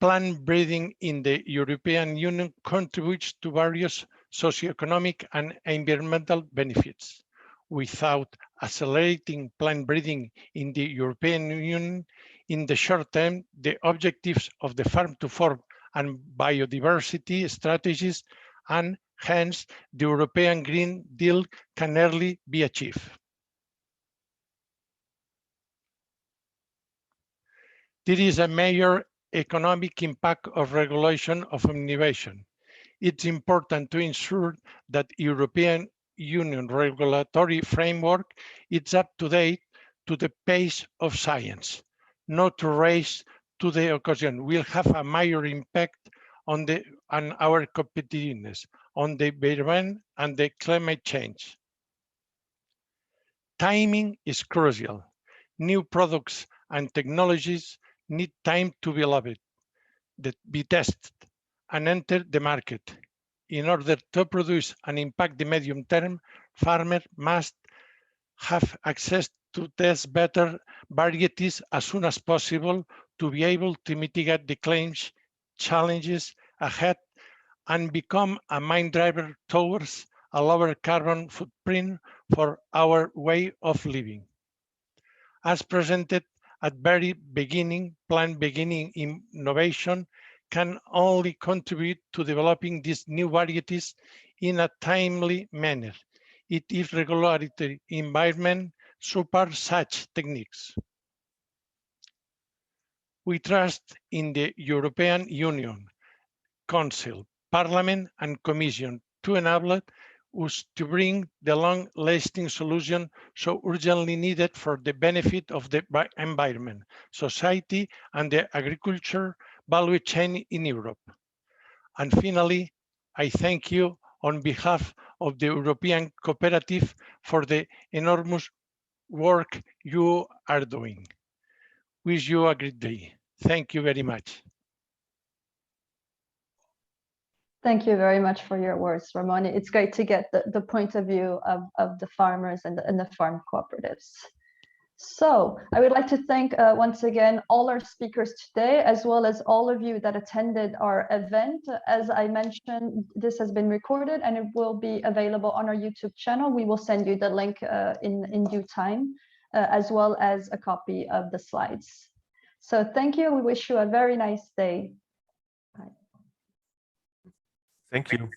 Plant breeding in the European Union contributes to various socioeconomic and environmental benefits. Without accelerating plant breeding in the European Union, in the short term, the objectives of the farm-to-fork and biodiversity strategies, and hence the European Green Deal can early be achieved. There is a major economic impact of regulation of innovation. It's important to ensure that European Union regulatory framework is up to date to the pace of science, not to race to the occasion. Will have a major impact on our competitiveness, on the environment and the climate change. Timing is crucial. New products and technologies need time to be tested and enter the market. In order to produce and impact the medium term, farmers must have access to test better varieties as soon as possible to be able to mitigate the claims, challenges ahead and become a main driver towards a lower carbon footprint for our way of living. As presented at very beginning, plant beginning innovation can only contribute to developing these new varieties in a timely manner. It is regulatory environment support such techniques. We trust in the European Union, Council, Parliament and Commission to enable us to bring the long-lasting solution so urgently needed for the benefit of the environment, society and the agriculture value chain in Europe. And finally, I thank you on behalf of the European Cooperative for the enormous work you are doing. Wish you a great day. Thank you very much.
Thank you very much for your words, Ramon. It's great to get the point of view of the farmers and the farm cooperatives. So I would like to thank once again all our speakers today, as well as all of you that attended our event. As I mentioned, this has been recorded and it will be available on our YouTube channel. We will send you the link in due time, as well as a copy of the slides. So thank you. We wish you a very nice day. Bye.
Thank you.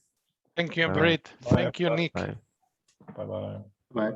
Thank you, Amrit. Thank you, Nick.
Bye.
Bye-bye.
Bye.